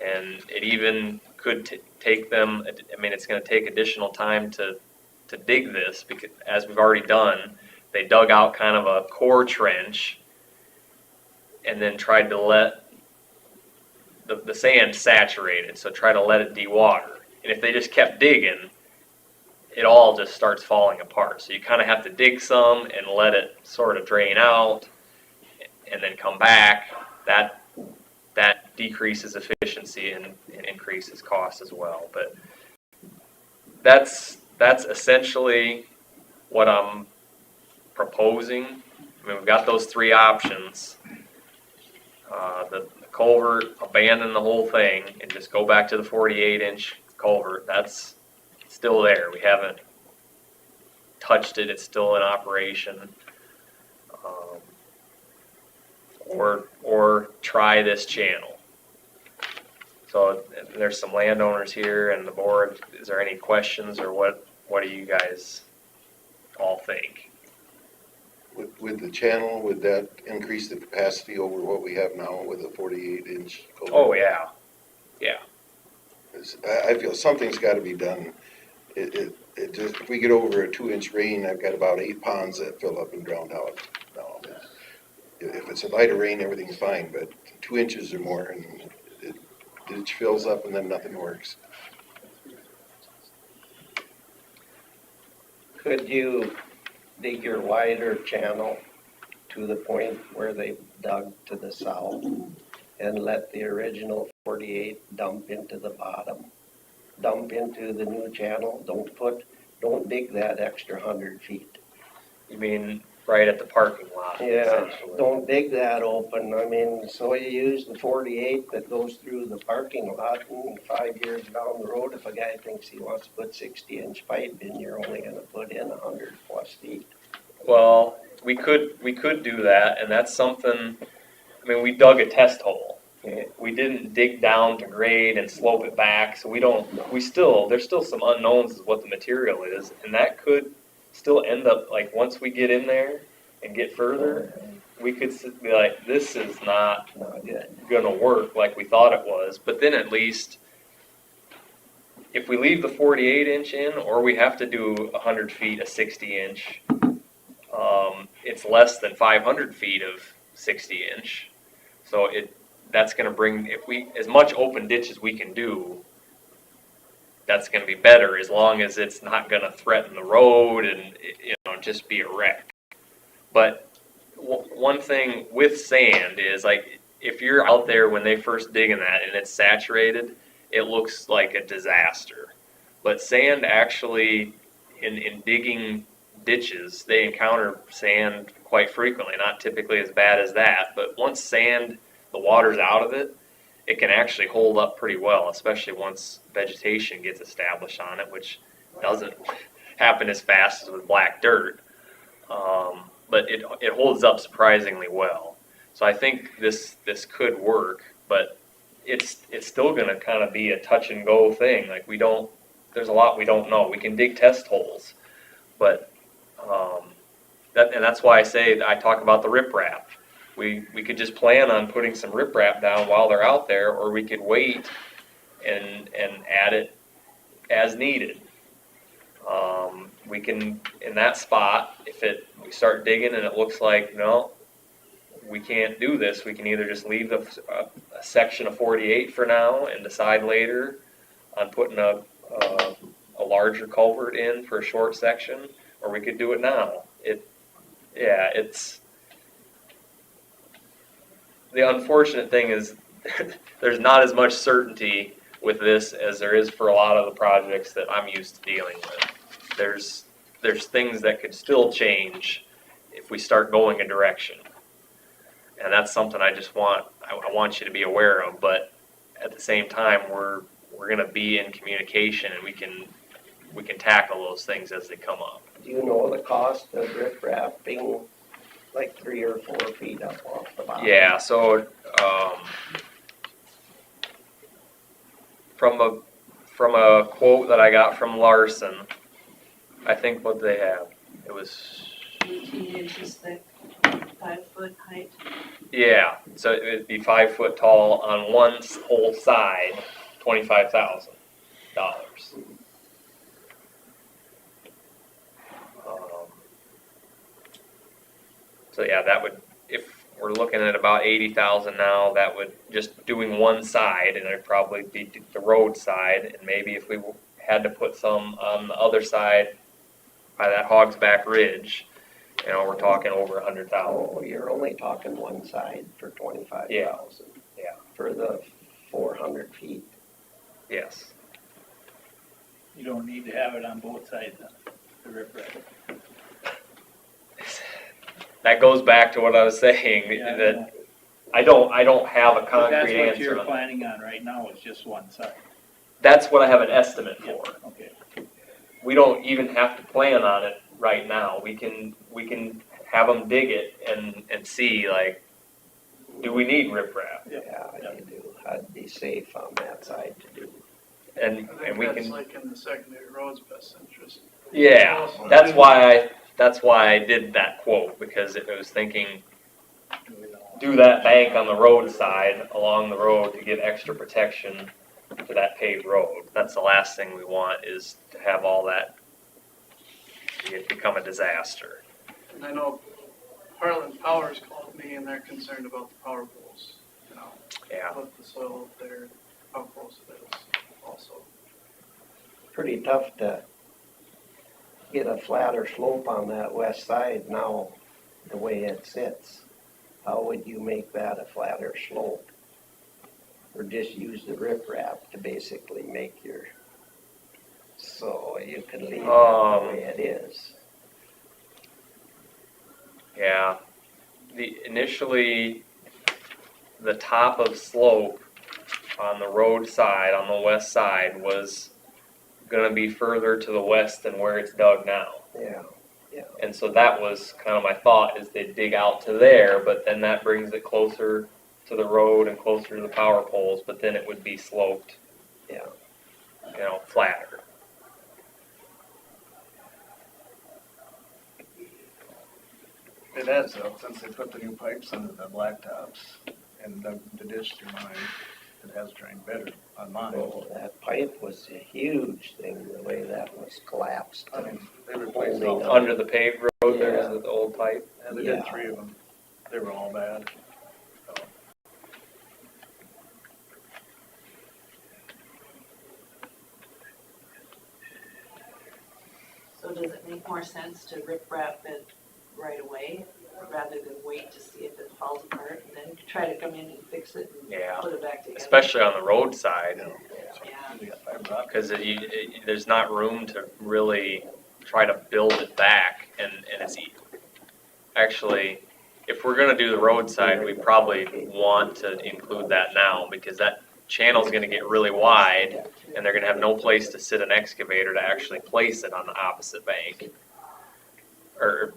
and it even could take them. I mean, it's going to take additional time to dig this, because as we've already done, they dug out kind of a core trench and then tried to let the sand saturate it, so try to let it dewater. And if they just kept digging, it all just starts falling apart. So you kind of have to dig some and let it sort of drain out and then come back. That decreases efficiency and increases cost as well. But that's essentially what I'm proposing. I mean, we've got those 3 options. The culvert, abandon the whole thing and just go back to the 48-inch culvert. That's still there. We haven't touched it. It's still in operation. Or try this channel. So there's some landowners here and the board. Is there any questions, or what do you guys all think? With the channel, would that increase the capacity over what we have now with a 48-inch culvert? Oh, yeah. Yeah. I feel something's got to be done. It just, if we get over a 2-inch rain, I've got about 8 ponds that fill up and drown out. No, if it's a lighter rain, everything's fine, but 2 inches or more, and it fills up, and then nothing works. Could you dig your wider channel to the point where they dug to the south and let the original 48 dump into the bottom? Dump into the new channel. Don't put don't dig that extra 100 feet. You mean right at the parking lot? Yeah, essentially. don't dig that open. I mean, so you use the 48 that goes through the parking lot, and 5 years down the road, if a guy thinks he wants to put 60-inch pipe in, you're only gonna put in 100 plus feet. Well, we could do that, and that's something. I mean, we dug a test hole. Okay. We didn't dig down to grade and slope it back, so we don't. There's still some unknowns as what the material is, and that could still end up like once we get in there and get further, we could be like, this is not gonna work like we thought it was. But then at least, if we leave the 48-inch in, or we have to do 100 feet a 60-inch, it's less than 500 feet of 60-inch. So that's gonna bring, if we, as much open ditch as we can do, that's gonna be better, as long as it's not gonna threaten the road and, just be a wreck. But one thing with sand is, like, if you're out there when they first digging that and it's saturated, it looks like a disaster. But sand actually, in digging ditches, they encounter sand quite frequently, not typically as bad as that, but once the water's out of it, it can actually hold up pretty well, especially once vegetation gets established on it, which doesn't happen as fast as with black dirt. But it holds up surprisingly well. So I think this could work, but it's still gonna kind of be a touch and go thing. Like, there's a lot we don't know. We can dig test holes, but that's why I talk about the riprap. We could just plan on putting some riprap down while they're out there, or we could wait and add it as needed. We can, in that spot, if we start digging and it looks like, no, we can't do this, we can either just leave a section of 48 for now and decide later on putting a larger culvert in for a short section, or we could do it now. It's the unfortunate thing is there's not as much certainty with this as there is for a lot of the projects that I'm used to dealing with. There's things that could still change if we start going a direction, and that's something I want you to be aware of. But at the same time, we're going to be in communication, and we can tackle those things as they come up. Do you know the cost of riprap being like 3 or 4 feet up off the bottom? Yeah, so from a quote that I got from Larson, I think what they have, it was 18 inches thick, 5 foot height. Yeah, so it'd be 5 foot tall on one whole side, $25,000. So yeah, that would, if we're looking at about 80,000 now, that would just doing one side, and it'd probably be the road side, and maybe if we had to put some on the other side by that Hogs Back Ridge, we're talking over 100,000. Oh, you're only talking one side for 25,000. Yeah. For the 400 feet. Yes. You don't need to have it on both sides of the riprap. That goes back to what I was saying, Yeah, that I don't have a But concrete that's what answer you're on that. planning on right now, is just one side. That's what I have an estimate for. Okay. We don't even have to plan on it right now. We can have them dig it and see, like, do we need riprap? Yeah, you do. I'd be safe on that side to do. And we That's can, like in the secondary road's best interest. yeah, that's why I did that quote, because it was thinking, do that bank on the road side along the road to get extra protection to that paved road. That's the last thing we want, is to have all that become a disaster. And I know Heartland Power's called me and they're concerned about the power poles, Yeah. with the soil up there, how close it is also. Pretty tough to get a flatter slope on that west side now, the way it sits. How would you make that a flatter slope? Or just use the riprap to basically make your So you could leave it the way it is. Yeah, initially, the top of slope on the road side, on the west side, was gonna be further to the west than where it's dug now. Yeah. And so that was kind of my thought, is they dig out to there, but then that brings it closer to the road and closer to the power poles, but then it would be sloped, Yeah. Flatter. It has though, since they put the new pipes under the blacktops and dug the ditch through mine, it has drained better on mine. Oh, that pipe was a huge thing, the way that was collapsed. I mean, they replaced Holding all, on. Under the paved road, there's Yeah. the old pipe. and they did 3 of them. They were all bad. So does it make more sense to rip wrap it right away rather than wait to see if it falls apart and then try to come in and fix it and Yeah. put it back together? Especially on the road side, Yeah. because there's not room to really try to build it back, and it's actually, if we're gonna do the roadside, we probably want to include that now, because that channel's gonna get really wide, and they're gonna have no place to sit an excavator to actually place it on the opposite bank. Or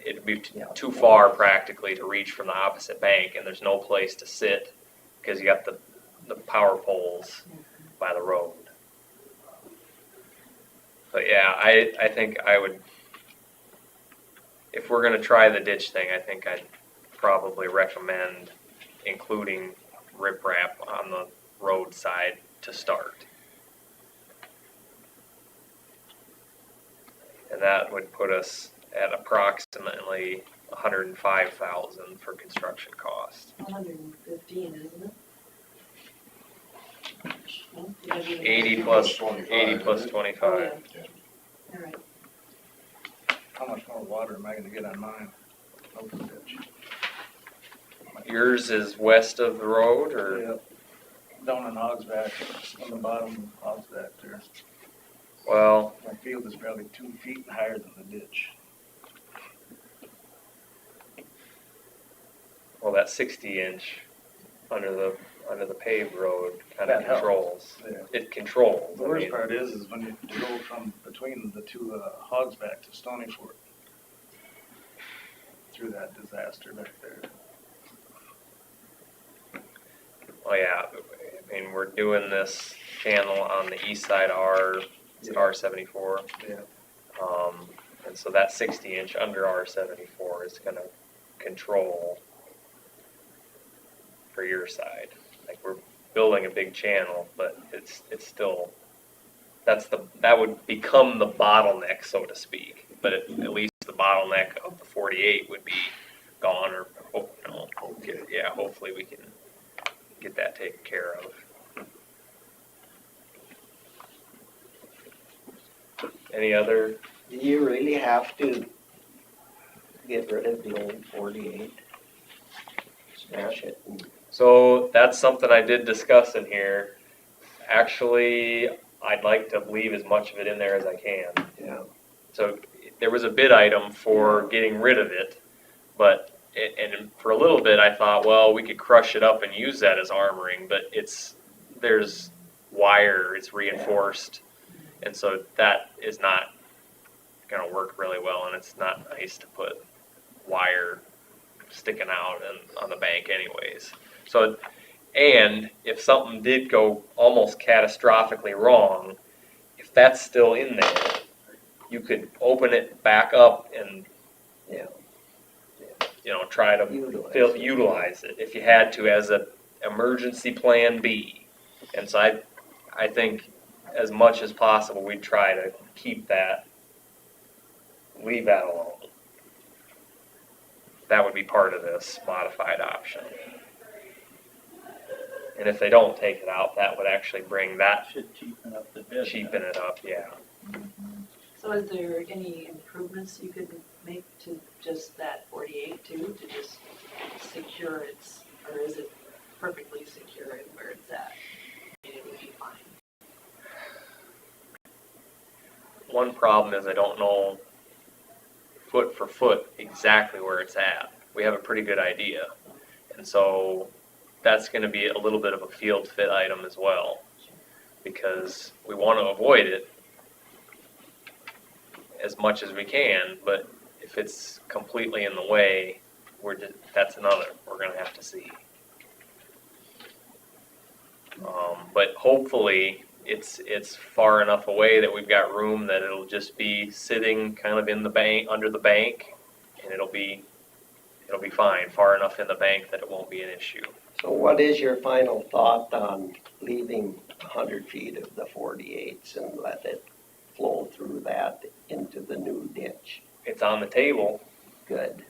it'd be too far practically to reach from the opposite bank, and there's no place to sit, because you got the power poles by the road. But yeah, I think I would, if we're gonna try the ditch thing, I think I'd probably recommend including riprap on the road side to start. And that would put us at approximately $105,000 for construction cost. 115, isn't it? No? You don't even- 80 plus 25, 80 plus isn't it? 25. Oh, yeah. All right. How much more water am I gonna get on mine? Over the ditch. Yours is west of the road, or? Yep. Down in Hogsback, on the bottom of Hogsback there. Well, My field is probably 2 feet higher than the ditch. well, that 60-inch under the paved road kind of That helps. controls. Yeah. It controls. The I worst mean, part is when you go from between the 2 Hogsback to Stony Fort. Through that disaster back there. Oh yeah, I mean, we're doing this channel on the east side R74. Yeah. And so that 60-inch under R74 is gonna control for your side. Like, we're building a big channel, but it's still, that would become the bottleneck, so to speak. But at least the bottleneck of the 48 would be gone, or, hopefully we can get that taken care of. Any other? Do you really have to get rid of the old 48? Smash it and So that's something I did discuss in here. Actually, I'd like to leave as much of it in there as I can. yeah. So there was a bid item for getting rid of it, but, and for a little bit I thought, well, we could crush it up and use that as armoring, but there's wire, it's reinforced, and so that is not gonna work really well, and it's not nice to put wire sticking out and on the bank anyways. So, and if something did go almost catastrophically wrong, if that's still in there, you could open it back up and, try to utilize it if you had to as a emergency plan B. And so I think as much as possible, we'd try to keep that, leave that alone. That would be part of this modified option. And if they don't take it out, that would actually bring that, Should cheapen up the bid. cheapen it up, yeah. So is there any improvements you could make to just that 48 too, to just secure its, or is it perfectly secure in where it's at? I mean, it would be fine. one problem is I don't know foot for foot exactly where it's at. We have a pretty good idea. And so that's gonna be a little bit of a field fit item as well, because we wanna avoid it as much as we can, but if it's completely in the way, that's another, we're gonna have to see. But hopefully, it's far enough away that we've got room that it'll just be sitting kind of in the bank, under the bank, and it'll be fine, far enough in the bank that it won't be an issue. So what is your final thought on leaving 100 feet of the 48s and let it flow through that into the new ditch? It's on the table. Good.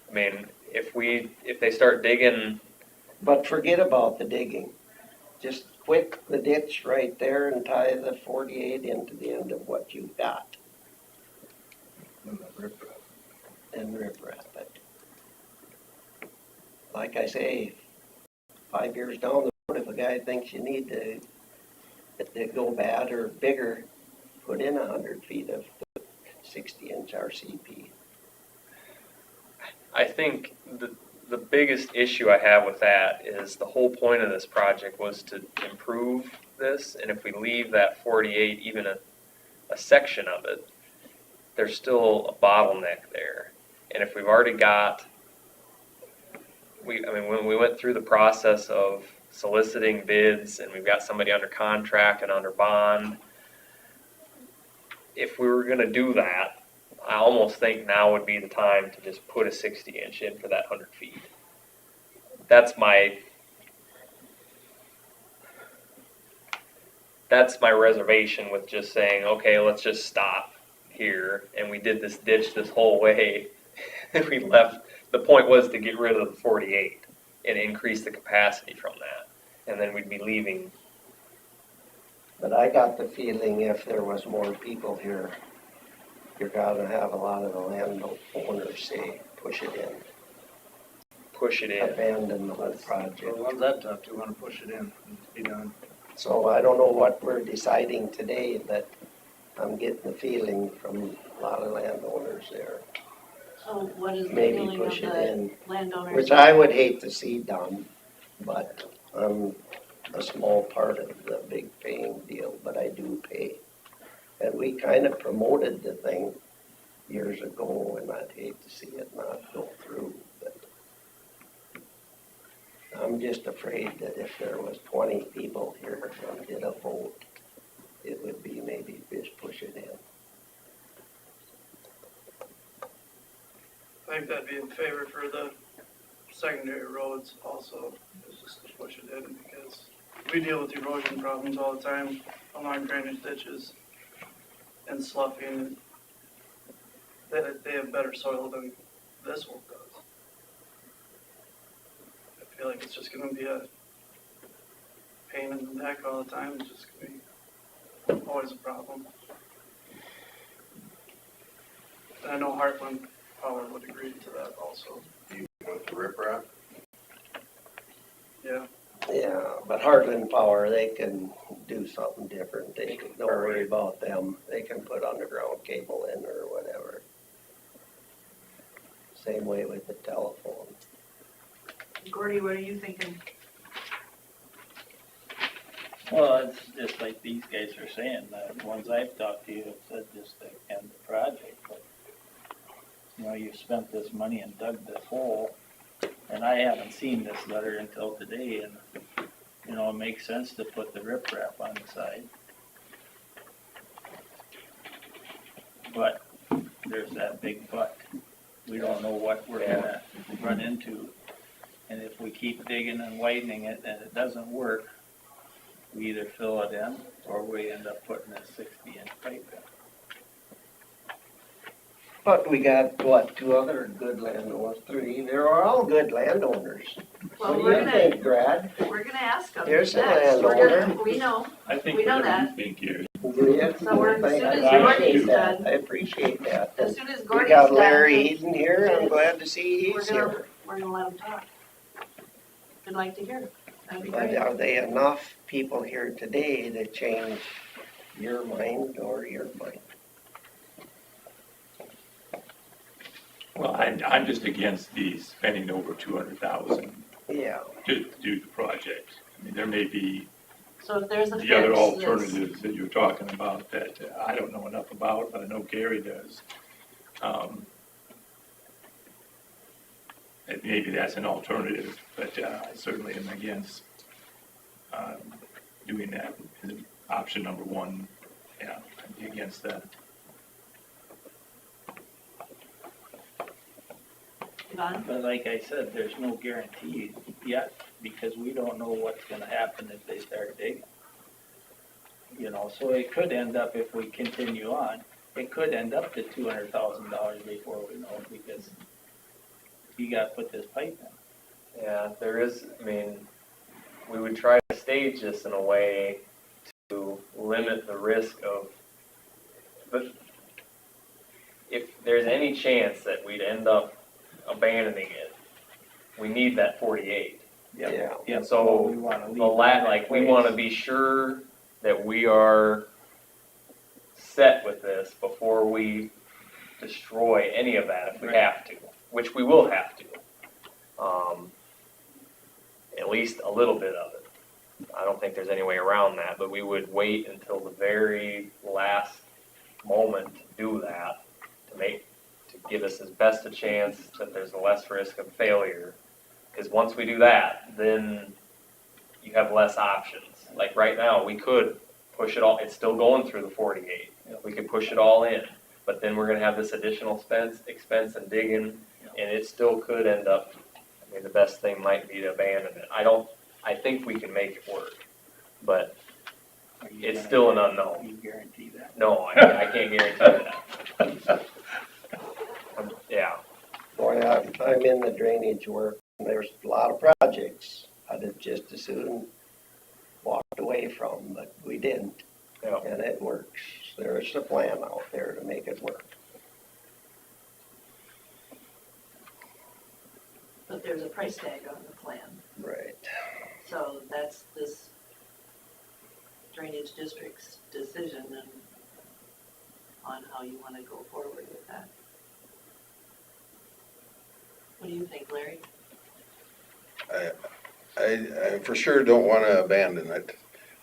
I mean, if they start digging. But forget about the digging. Just quick the ditch right there and tie the 48 into the end of what you've got. And rip-wrap it. Like I say, 5 years down the road, if a guy thinks you need to go bad or bigger, put in 100 feet of the 60-inch RCP. I think the biggest issue I have with that is the whole point of this project was to improve this, and if we leave that 48, even a section of it, there's still a bottleneck there. And if we've already got, when we went through the process of soliciting bids and we've got somebody under contract and under bond, if we were gonna do that, I almost think now would be the time to just put a 60-inch in for that 100 feet. That's my reservation with just saying, okay, let's just stop here. And we did this ditch this whole way. We left, the point was to get rid of the 48 and increase the capacity from that. And then we'd be leaving. But I got the feeling if there was more people here, you're gonna have a lot of the landowners say, push it in. Push it in. Abandon the whole project. Well, one's that tough to want to push it in and be done. So I don't know what we're deciding today, but I'm getting the feeling from a lot of landowners there. So what is the Maybe feeling of push it the in, landowners? which I would hate to see done, but I'm a small part of the big paying deal, but I do pay. And we kind of promoted the thing years ago, and I'd hate to see it not go through, but I'm just afraid that if there was 20 people here and did a vote, it would be maybe just push it in. I think that'd be in favor for the secondary roads also, is just to push it in, because we deal with erosion problems all the time along drainage ditches and sloughing. They have better soil than this one does. I feel like it's just gonna be a pain in the neck all the time. It's just gonna be always a problem. And I know Heartland Power would agree to that also. You with the riprap? Yeah. Yeah, but Heartland Power, they can do something different. Don't worry about them. They can put underground cable in or whatever. Same way with the telephone. Gordy, what are you thinking? Well, it's just like these guys are saying, the ones I've talked to have said just to end the project, but, you know, you've spent this money and dug this hole, and I haven't seen this letter until today, and, you know, it makes sense to put the riprap on the side. But there's that big but. We don't know what we're gonna run into, and if we keep digging and widening it and it doesn't work, we either fill it in or we end up putting a 60-inch pipe in. But we got, what, 2 other good landowners, 3, they're all good landowners. Well, What do you think, Brad? We're gonna ask them. Here's a next. We're landowner. gonna- We know, I think we know whatever you that. think here. Do you? So we're, as soon as I Gordy's appreciate that. done, I appreciate that. as soon as We Gordy's got done, Larry Eden here, I'm glad to see we're he's gonna, here. we're gonna let him talk. I'd like to hear. That'd be But great. are they enough people here today to change your mind or your mind? Well, I'm just against the spending over 200,000 Yeah. to do the project. I mean, there may be So if there's a the other fence that's, alternatives that you're talking about that I don't know enough about, but I know Gary does. And maybe that's an alternative, but I certainly am against doing that. Option number one, yeah, I'd be against that. Yvonne? But like I said, there's no guarantee yet, because we don't know what's gonna happen if they start digging. You know, so it could end up, if we continue on, it could end up to $200,000 before we know, because you gotta put this pipe in. Yeah, there is, I mean, we would try to stage this in a way to limit the risk of, but if there's any chance that we'd end up abandoning it, we need that 48. Yeah. And so, we wanna leave the like, we wanna be sure that we are set with this before we destroy any of that if we have to, which we will have to. At least a little bit of it. I don't think there's any way around that, but we would wait until the very last moment to do that, to give us as best a chance that there's less risk of failure. Because once we do that, then you have less options. Like right now, we could push it all, it's still going through the 48. We could push it all in, but then we're gonna have this additional expense and digging, and it still could end up, I mean, the best thing might be to abandon it. I think we can make it work, but it's still an unknown. You guarantee that? No, I can't guarantee that. Yeah. Boy, I'm in the drainage work, and there's a lot of projects I'd have just as soon walked away from, but we didn't. Yeah. And it works. There's a plan out there to make it work. but there's a price tag on the plan. Right. So that's this drainage district's decision and on how you want to go forward with that. What do you think, Larry? I for sure don't want to abandon it.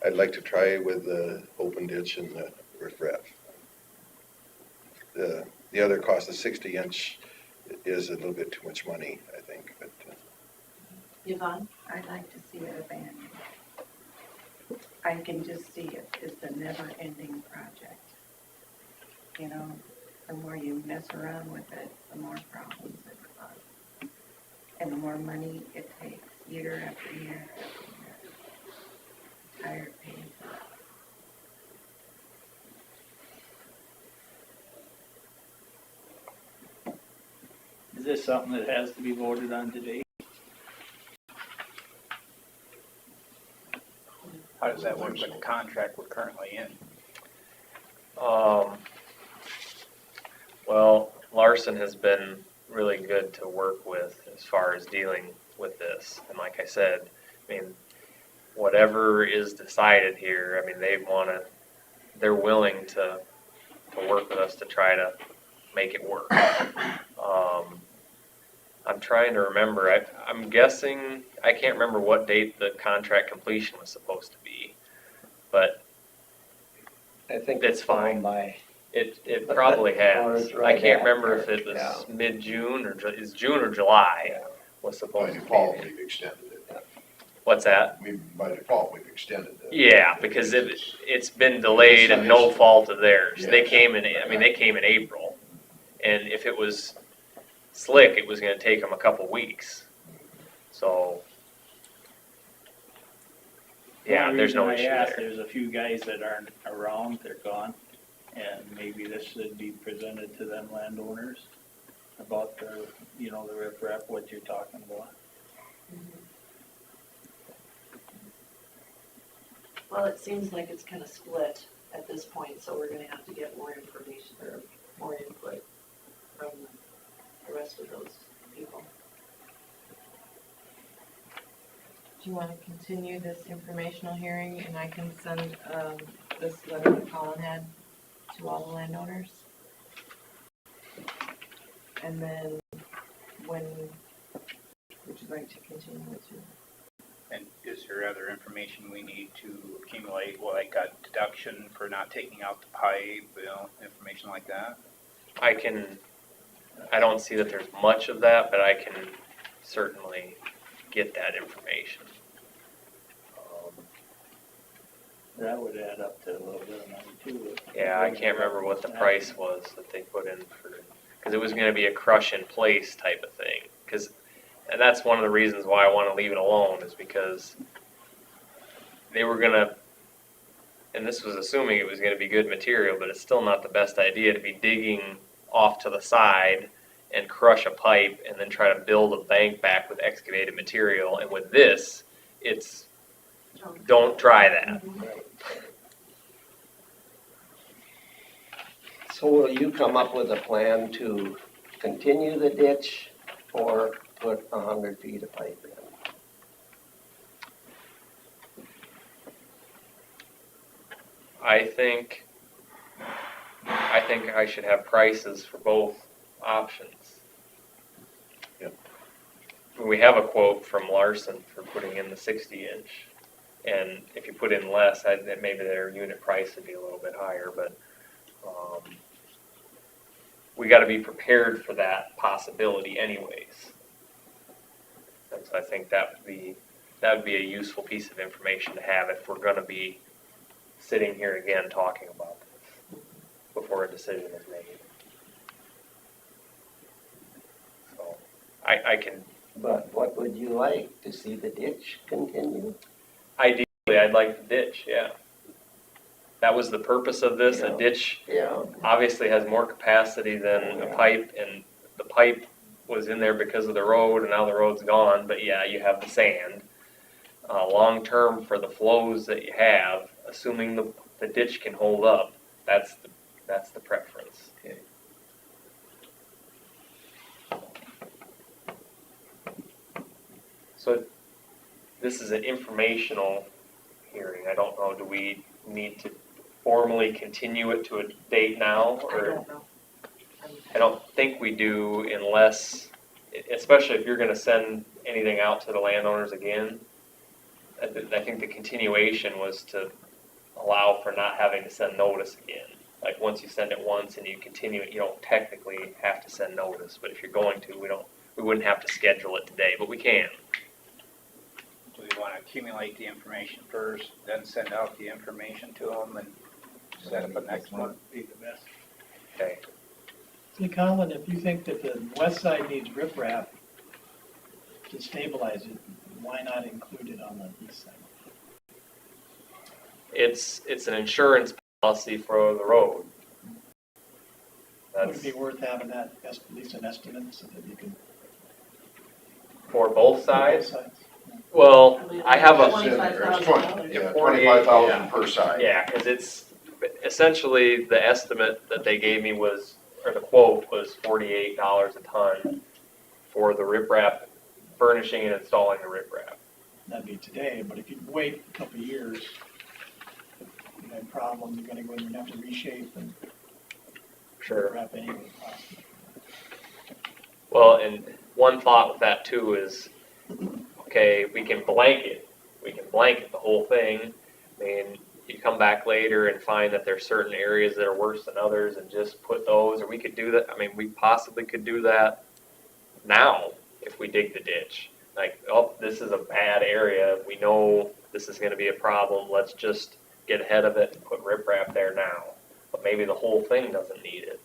I'd like to try with the open ditch and the riprap. The other cost, the 60-inch, is a little bit too much money, I think. But Yvonne? I'd like to see it abandoned. I can just see it as a never-ending project. You know, the more you mess around with it, the more problems it causes. And the more money it takes, year after year after year. Tired of paying for it. Is this something that has to be voted on today? How does that work with the contract we're currently in? Well, Larson has been really good to work with as far as dealing with this. And like I said, I mean, whatever is decided here, I mean, they're willing to work with us to try to make it work. I'm trying to remember, I'm guessing, I can't remember what date the contract completion was supposed to be, but I think it's fine. By It probably has. Right I can't at remember there, if it was yeah. mid-June or is June or July was supposed to default, be. we've extended it. What's that? By default, we've extended it. Yeah, because it's been delayed and no fault of theirs. They came in April, and if it was slick, it was gonna take them a couple weeks. So, yeah, there's no issue The only reason I asked, there. there's a few guys that aren't around, they're gone, and maybe this should be presented to them landowners about the, the riprap, what you're talking about. Well, it seems like it's kind of split at this point, so we're gonna have to get more information or more input from the rest of those people. Do you want to continue this informational hearing and I can send this letter that Colin had to all the landowners? And then when would you like to continue with your? And is there other information we need to accumulate, like a deduction for not taking out the pipe, information like that? I don't see that there's much of that, but I can certainly get that information. That would add up to a little bit of money too. Yeah, I can't remember what the price was that they put in for, because it was gonna be a crush in place type of thing. And that's one of the reasons why I wanna leave it alone, is because they were gonna, and this was assuming it was gonna be good material, but it's still not the best idea to be digging off to the side and crush a pipe and then try to build a bank back with excavated material. And with this, it's, don't try that. So will you come up with a plan to continue the ditch or put 100 feet of pipe in? I think I should have prices for both options. Yep. We have a quote from Larson for putting in the 60-inch, and if you put in less, then maybe their unit price would be a little bit higher, but we got to be prepared for that possibility anyways. And so I think that would be a useful piece of information to have if we're going to be sitting here again talking about this before a decision is made. So I can. But what would you like, to see the ditch continue? Ideally, I'd like the ditch, yeah. That was the purpose of this. Yeah. A ditch Yeah. obviously has more capacity than a pipe, and the pipe was in there because of the road, and now the road's gone, but yeah, you have the sand. Long-term, for the flows that you have, assuming the ditch can hold up, that's the preference. Okay. So this is an informational hearing. I don't know, do we need to formally continue it to a date now? I Or don't know. I don't think we do, unless, especially if you're gonna send anything out to the landowners again. I think the continuation was to allow for not having to send notice again. Like, once you send it once and you continue it, you don't technically have to send notice, but if you're going to, we wouldn't have to schedule it today, but we can. Do we want to accumulate the information first, then send out the information to them and set up a next one? Be the best. Okay. See, Colin, if you think that the west side needs riprap to stabilize it, why not include it on the east side? It's an insurance policy for the road. Would it be worth having that, at least an estimate, so that you can? For both sides? Both sides. Well, I have a. There's 25,000 per side. Yeah, because it's, essentially, the estimate that they gave me was, or the quote was $48 a ton for the riprap, furnishing and installing the riprap. That'd be today, but if you wait a couple of years, you have problems, you're gonna go in and have to reshape and Sure. wrap anyway. Possibly. Well, and one thought with that too is, okay, we can blanket the whole thing. I mean, you come back later and find that there's certain areas that are worse than others and just put those, or we could do that. I mean, we possibly could do that now if we dig the ditch. Like, oh, this is a bad area. We know this is gonna be a problem. Let's just get ahead of it and put riprap there now. But maybe the whole thing doesn't need it.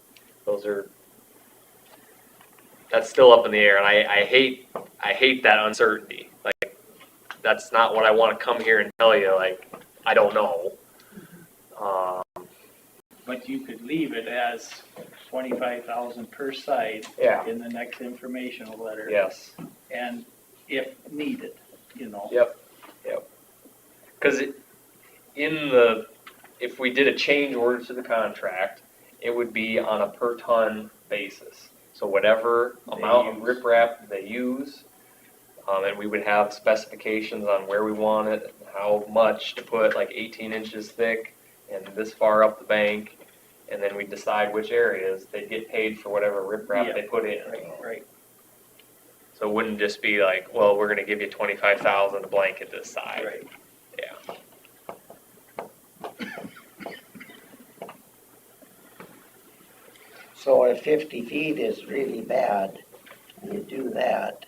That's still up in the air, and I hate that uncertainty. Like, that's not what I want to come here and tell you. Like, I don't know. But you could leave it as 25,000 per site. Yeah. In the next informational letter. Yes. And if needed, Yep. Because if we did a change order to the contract, it would be on a per ton basis. So whatever amount of riprap they use, and we would have specifications on where we want it, how much to put, like 18 inches thick and this far up the bank, and then we decide which areas, they'd get paid for whatever riprap they put in. Right. So it wouldn't just be like, well, we're gonna give you 25,000 to blanket this side. Right. Yeah. So if 50 feet is really bad, and you do that,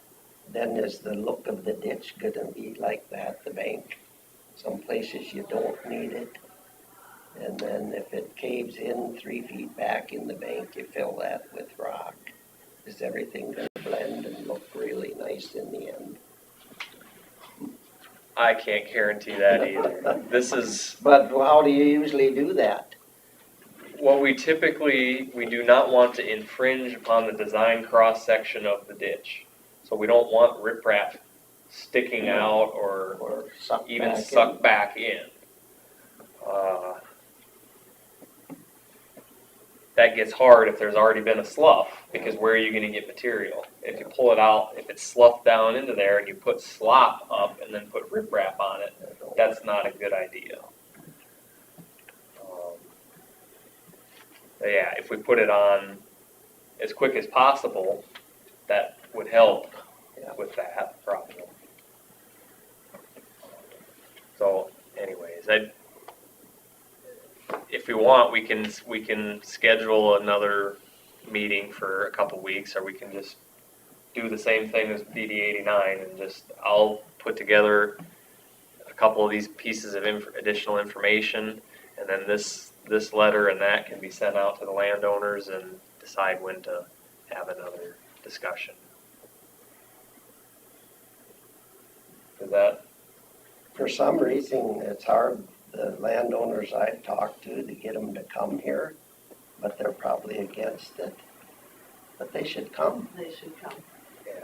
then is the look of the ditch gonna be like that, the bank? Some places you don't need it. And then if it caves in 3 feet back in the bank, you fill that with rock. Is everything gonna blend and look really nice in the end? I can't guarantee that either. This is, But how do you usually do that? what we do not want to infringe upon the design cross-section of the ditch. So we don't want riprap sticking out or even sucked back in. That gets hard if there's already been a slough, because where are you gonna get material? If you pull it out, if it's sloughed down into there and you put slop up and then put riprap on it, that's not a good idea. But yeah, if we put it on as quick as possible, that would help with that problem. So anyways, if we want, we can schedule another meeting for a couple weeks, or we can just do the same thing as BD 89 and I'll put together a couple of these pieces of additional information, and then this letter and that can be sent out to the landowners and decide when to have another discussion. Is that? For some reason, it's hard, the landowners I've talked to get them to come here, but they're probably against it. But they should come. They should come.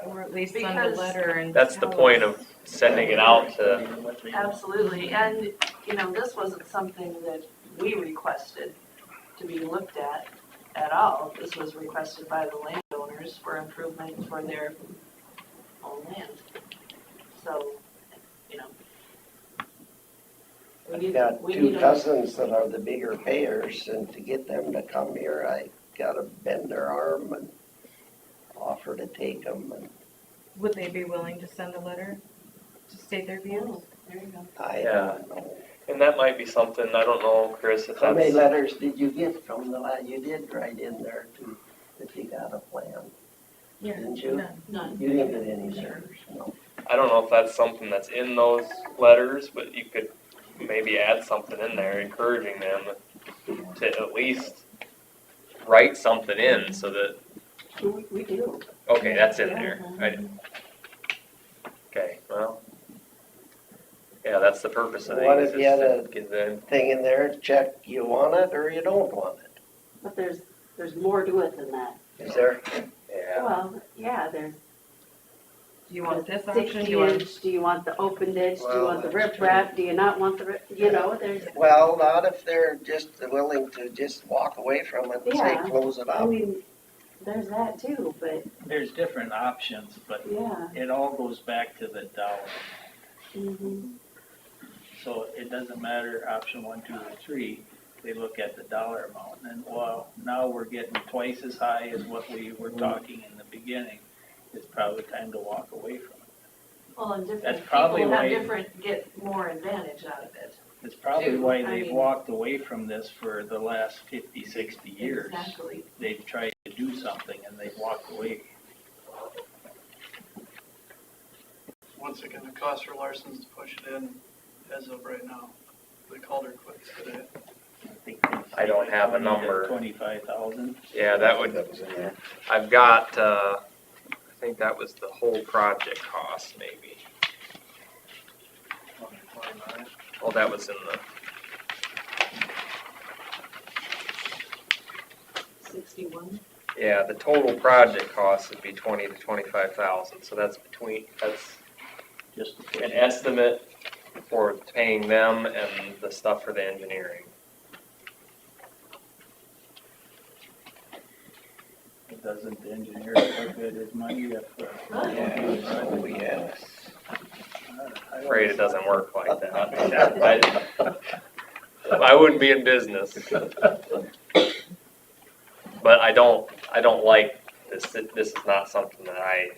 Or at least send a letter and. That's the point of sending it out to. Absolutely, and, you know, this wasn't something that we requested to be looked at all. This was requested by the landowners for improvement for their own land. So, you know. I've got two cousins that are the bigger payers, and to get them to come here, I gotta bend their arm and offer to take them, and Would they be willing to send a letter to state their views? Oh, there you go. I Yeah. don't know. And that might be something, I don't know, Chris, if How many that's, letters did you get from the you did write in there too, that you got a plan, Yeah. didn't you? None. You didn't get any letters, no. I don't know if that's something that's in those letters, but you could maybe add something in there encouraging them to at least write something in so that, We do. okay, that's in there. Okay, well, yeah, that's the purpose of these. What if you had a is to thing in there, check you want it or you don't want it? But there's more to it than that. Is there? Yeah. Well, yeah, there's. Do you want this the option? 60 Do you want? inch, do you want the open ditch, do you Well, want the that's riprap, do you not want the, you know, there's, Well, not if they're just willing to just walk away from it and say, Yeah. close it I up. mean, there's that too, but There's different options, but yeah. it all goes back to the dollar. Mhm. So it doesn't matter option 1, 2, or 3, they look at the dollar amount. And well, now we're getting twice as high as what we were talking in the beginning. It's probably time to walk away from it. Well, and That's different probably people have why- different, get more advantage out of it. It's probably Too. why I they've mean- walked away from this for the last 50, 60 years. Exactly. They've tried to do something and they've walked away. What's it gonna cost for Larson's to push it in as of right now? They called her quick today. I don't have a number. 25,000. Yeah, that would, I've got, I think that was the whole project cost, maybe. Oh, that was in the, 61. yeah, the total project cost would be 20 to 25,000, so that's Just to push an it. estimate for paying them and the stuff for the engineering. Doesn't the engineer forfeit his money if? Yes, oh, yes. I'm afraid it doesn't work like that. I wouldn't be in business. but I don't like this. This is not something that I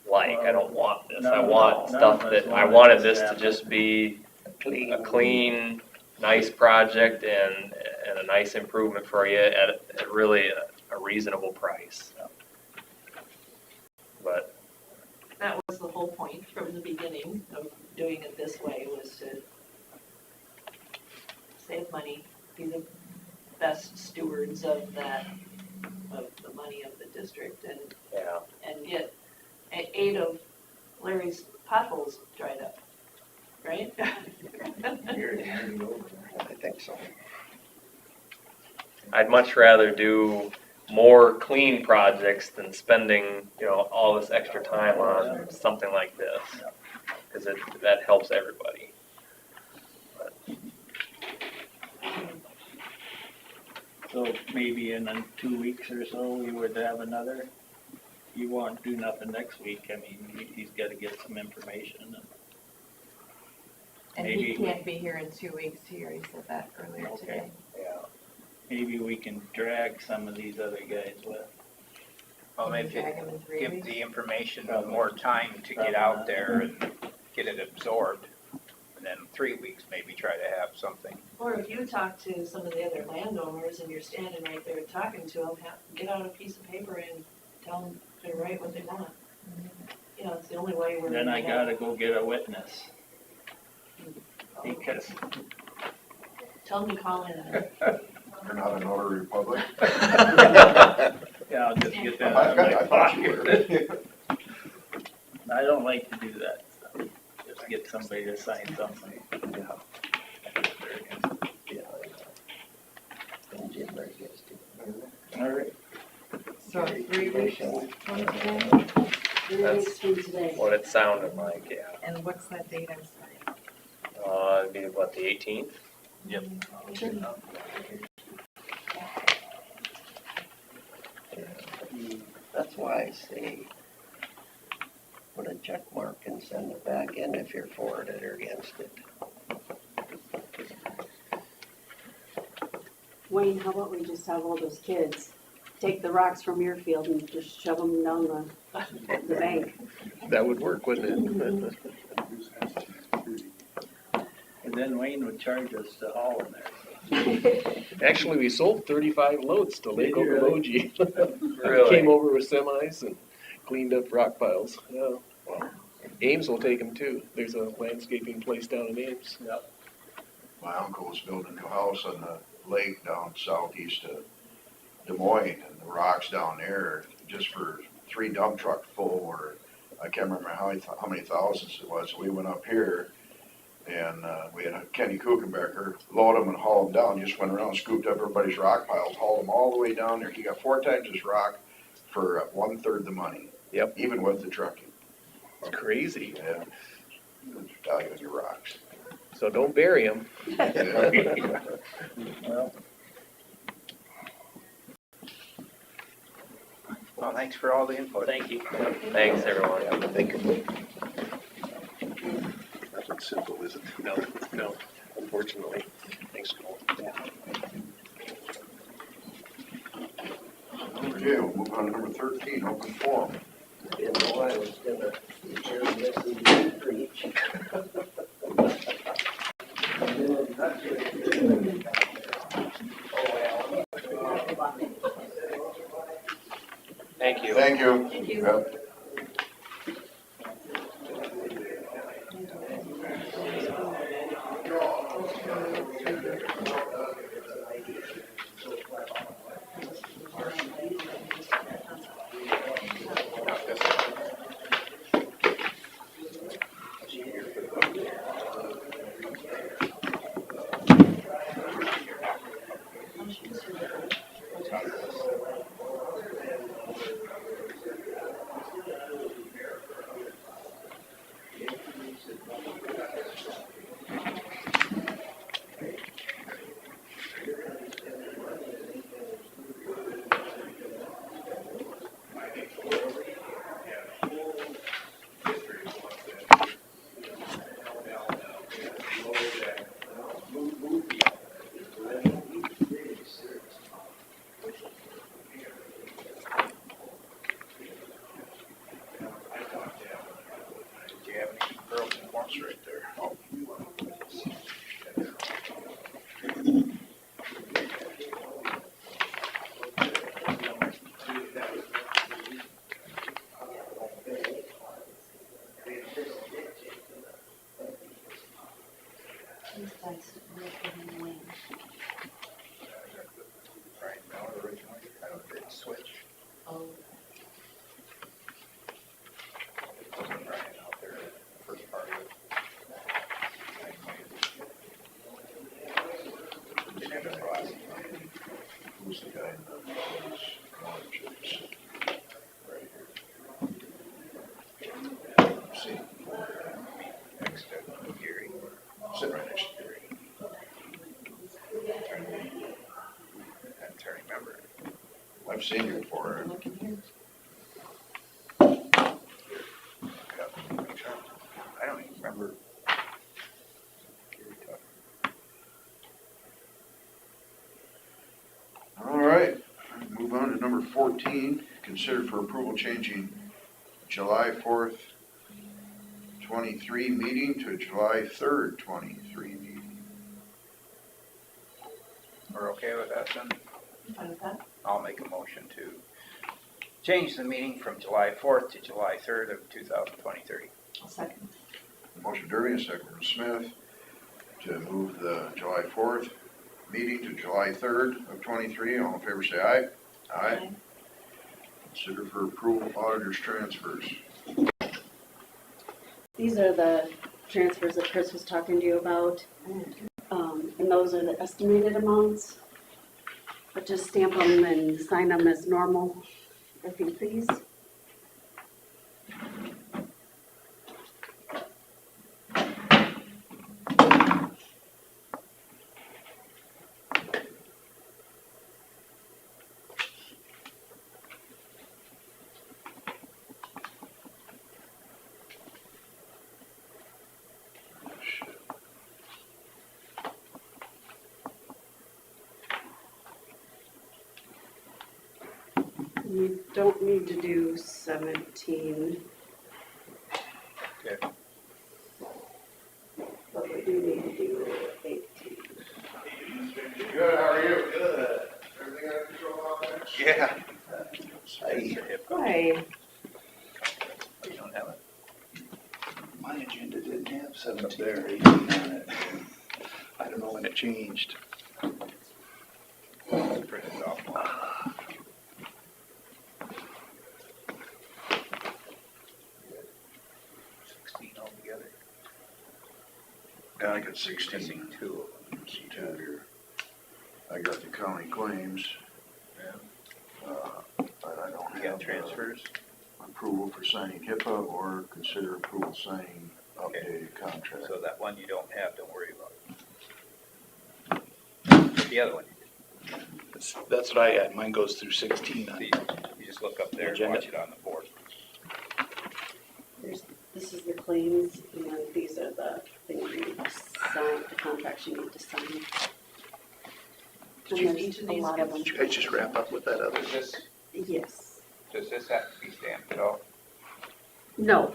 like. I don't want this. I want stuff that, I wanted this to just be a clean, nice project and a nice improvement for you at really a reasonable price. But That was the whole point from the beginning of doing it this way, was to save money, be the best stewards of that, of the money of the district, and get 8 of Larry's potholes dried up, right? I think so. I'd much rather do more clean projects than spending, all this extra time on something like this, because that helps everybody. So maybe in 2 weeks or so, we would have another, you won't do nothing next week, I mean, he's gotta get some information. And he can't be here in 2 weeks, he already said that earlier today. Yeah. Maybe we can drag some of these other guys with. Well, maybe Drag him in 3 give weeks. the information more time to get out there and get it absorbed. And then 3 weeks, maybe try to have something. Or if you talk to some of the other landowners and you're standing right there talking to them, get out a piece of paper and tell them to write what they want. It's the only way we're. Then I gotta go get a witness. Because. Tell them to call in. You're not a notary public? Yeah, I'll just get that I out of my thought you pocket. I don't like to do that stuff. Just get somebody to sign something. All right. So 3 weeks from today? 3 weeks from today. What it sounded like, yeah. And what's that date I'm It'd be what, the 18th? Yep. That's why I say, put a check mark and send it back in if you're for it or against it. Wayne, how about we just have all those kids take the rocks from your field and just shove them down the bank? That would work, wouldn't it? And then Wayne would charge us to haul in there. Actually, we sold 35 loads to Lake Did you really? Okoboji. Really? Came over with semis and cleaned up rock piles. Yeah. Ames will take them too. There's a landscaping place down in Ames. Yep. My uncle was building a new house on the lake down southeast of Des Moines, and the rocks down there, just for 3 dump trucks full, or I can't remember how many thousands it was. We went up here, and we had a Kenny Kuchenbecker load them and haul them down. Just went around, scooped up everybody's rock piles, hauled them all the way down there. He got 4 times his rock for 1/3 the money. Yep. Even with the trucking. It's crazy. Yeah. Value in your rocks. So don't bury them. Well, thanks for all the input. Thank you. Thanks, everyone. Thank you. Nothing simple, is it? No, unfortunately. Thanks, Cole. Okay, we'll move on to number 13, open forum. Didn't know I was gonna hear this and preach. Thank you. Thank you. Thank you. Yep. house right there. Switch. Oh. Wasn't Brian out there the first part of it? Who's the guy in the orange? Right here. See, Next to Gary. sitting right next to Gary. I'm trying to remember. I've seen you before. I don't even remember. All right, move on to number 14. Consider for approval changing July 4th, 23 meeting to July 3rd, 23 meeting. We're okay with that then? Fine with that? I'll make a motion to change the meeting from July 4th to July 3rd of 2023. I'll second. Motion Derby, and second from Smith, to move the July 4th meeting to July 3rd of 23. All in favor say aye. Aye. Consider for approval auditors transfers. These are the transfers that Chris was talking to you about. And those are the estimated amounts. But just stamp them and sign them as normal, if you please. You don't need to do 17. Okay. But we do need to do 18. Good, how are you? Good. Everything under control out there? Yeah. Hi. You don't have it? My agenda didn't have 17 or 18 on it. I don't know when it changed. Print it off. 16 altogether. Yeah, I got 16. Missing 2 of them. See two here. I got the county claims. But I don't You have got transfers? approval for signing HIPAA or consider approval signing updated contract. So that one you don't have, don't worry about. The other one, That's what I had. Mine goes through 16 on you just look up there and Agenda. watch it on the board. This is the claims, and then these are the things you need to sign, the contracts you need to sign. Did And you there's each of a these lot get- of them. Did you guys just wrap up with that other? Does this, Yes. does this have to be stamped at all? No.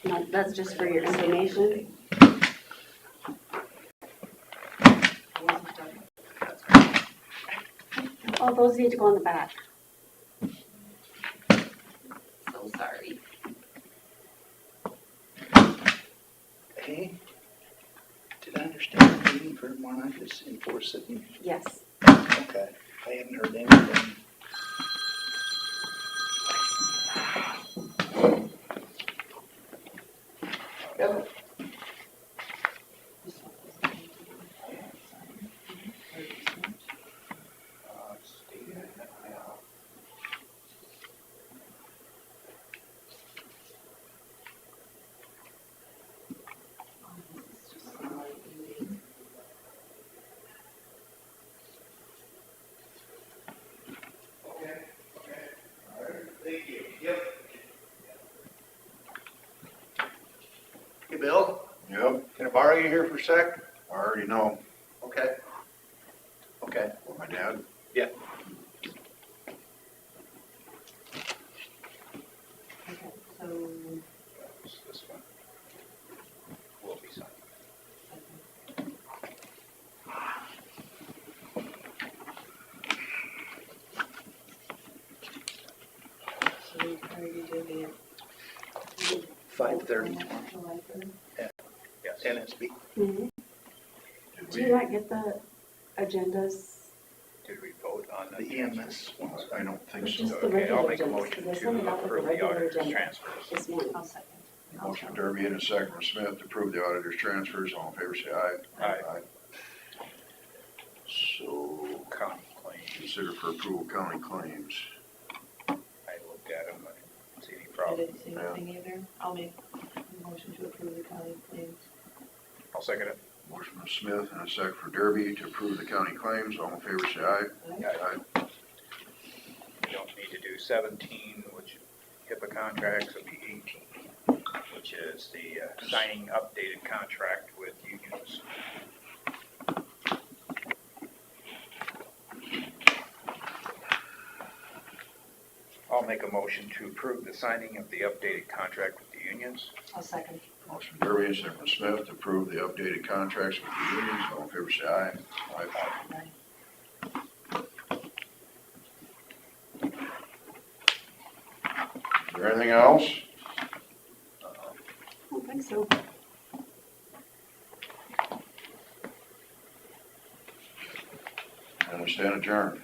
No, that's just for your information. Oh, those need to go on the back. So sorry. Hey, did I understand the meeting for Monarchus in Forest City? Yes. Okay, I hadn't heard anything. Hey, Bill, Yep, can I borrow you here for a sec? I already know. Okay. Okay. My dad? Yeah. Okay, so This one. Or you did the 5:30, July 3rd? Yes. NSB. Mhm. Did Do you we, not get the agendas? Did we vote on The EMS ones. I don't think Just so. the Okay, I'll regular make a agendas, motion 'cause I sent it to out with the approve the regular auditor's agenda transfers. this morning. I'll second. Motion from Derby and a second from Smith to approve the auditor's transfers. All in favor, say aye. Aye. So, County claims, consider for approval county claims. I looked at them, I didn't see any I problem. didn't see anything either. I'll make a motion to approve the county claims. I'll second it. Motion from Smith and a second for Derby to approve the county claims. All in favor, say aye. Aye. We don't need to do 17, which HIPAA contracts will be 18, which is the signing updated contract with unions. I'll make a motion to approve the signing of the updated contract with the unions. I'll second. Motion from Derby and second from Smith to approve the updated contracts with the unions. All in favor, say aye. Aye. Is there anything else? I don't think so. And we stand adjourned.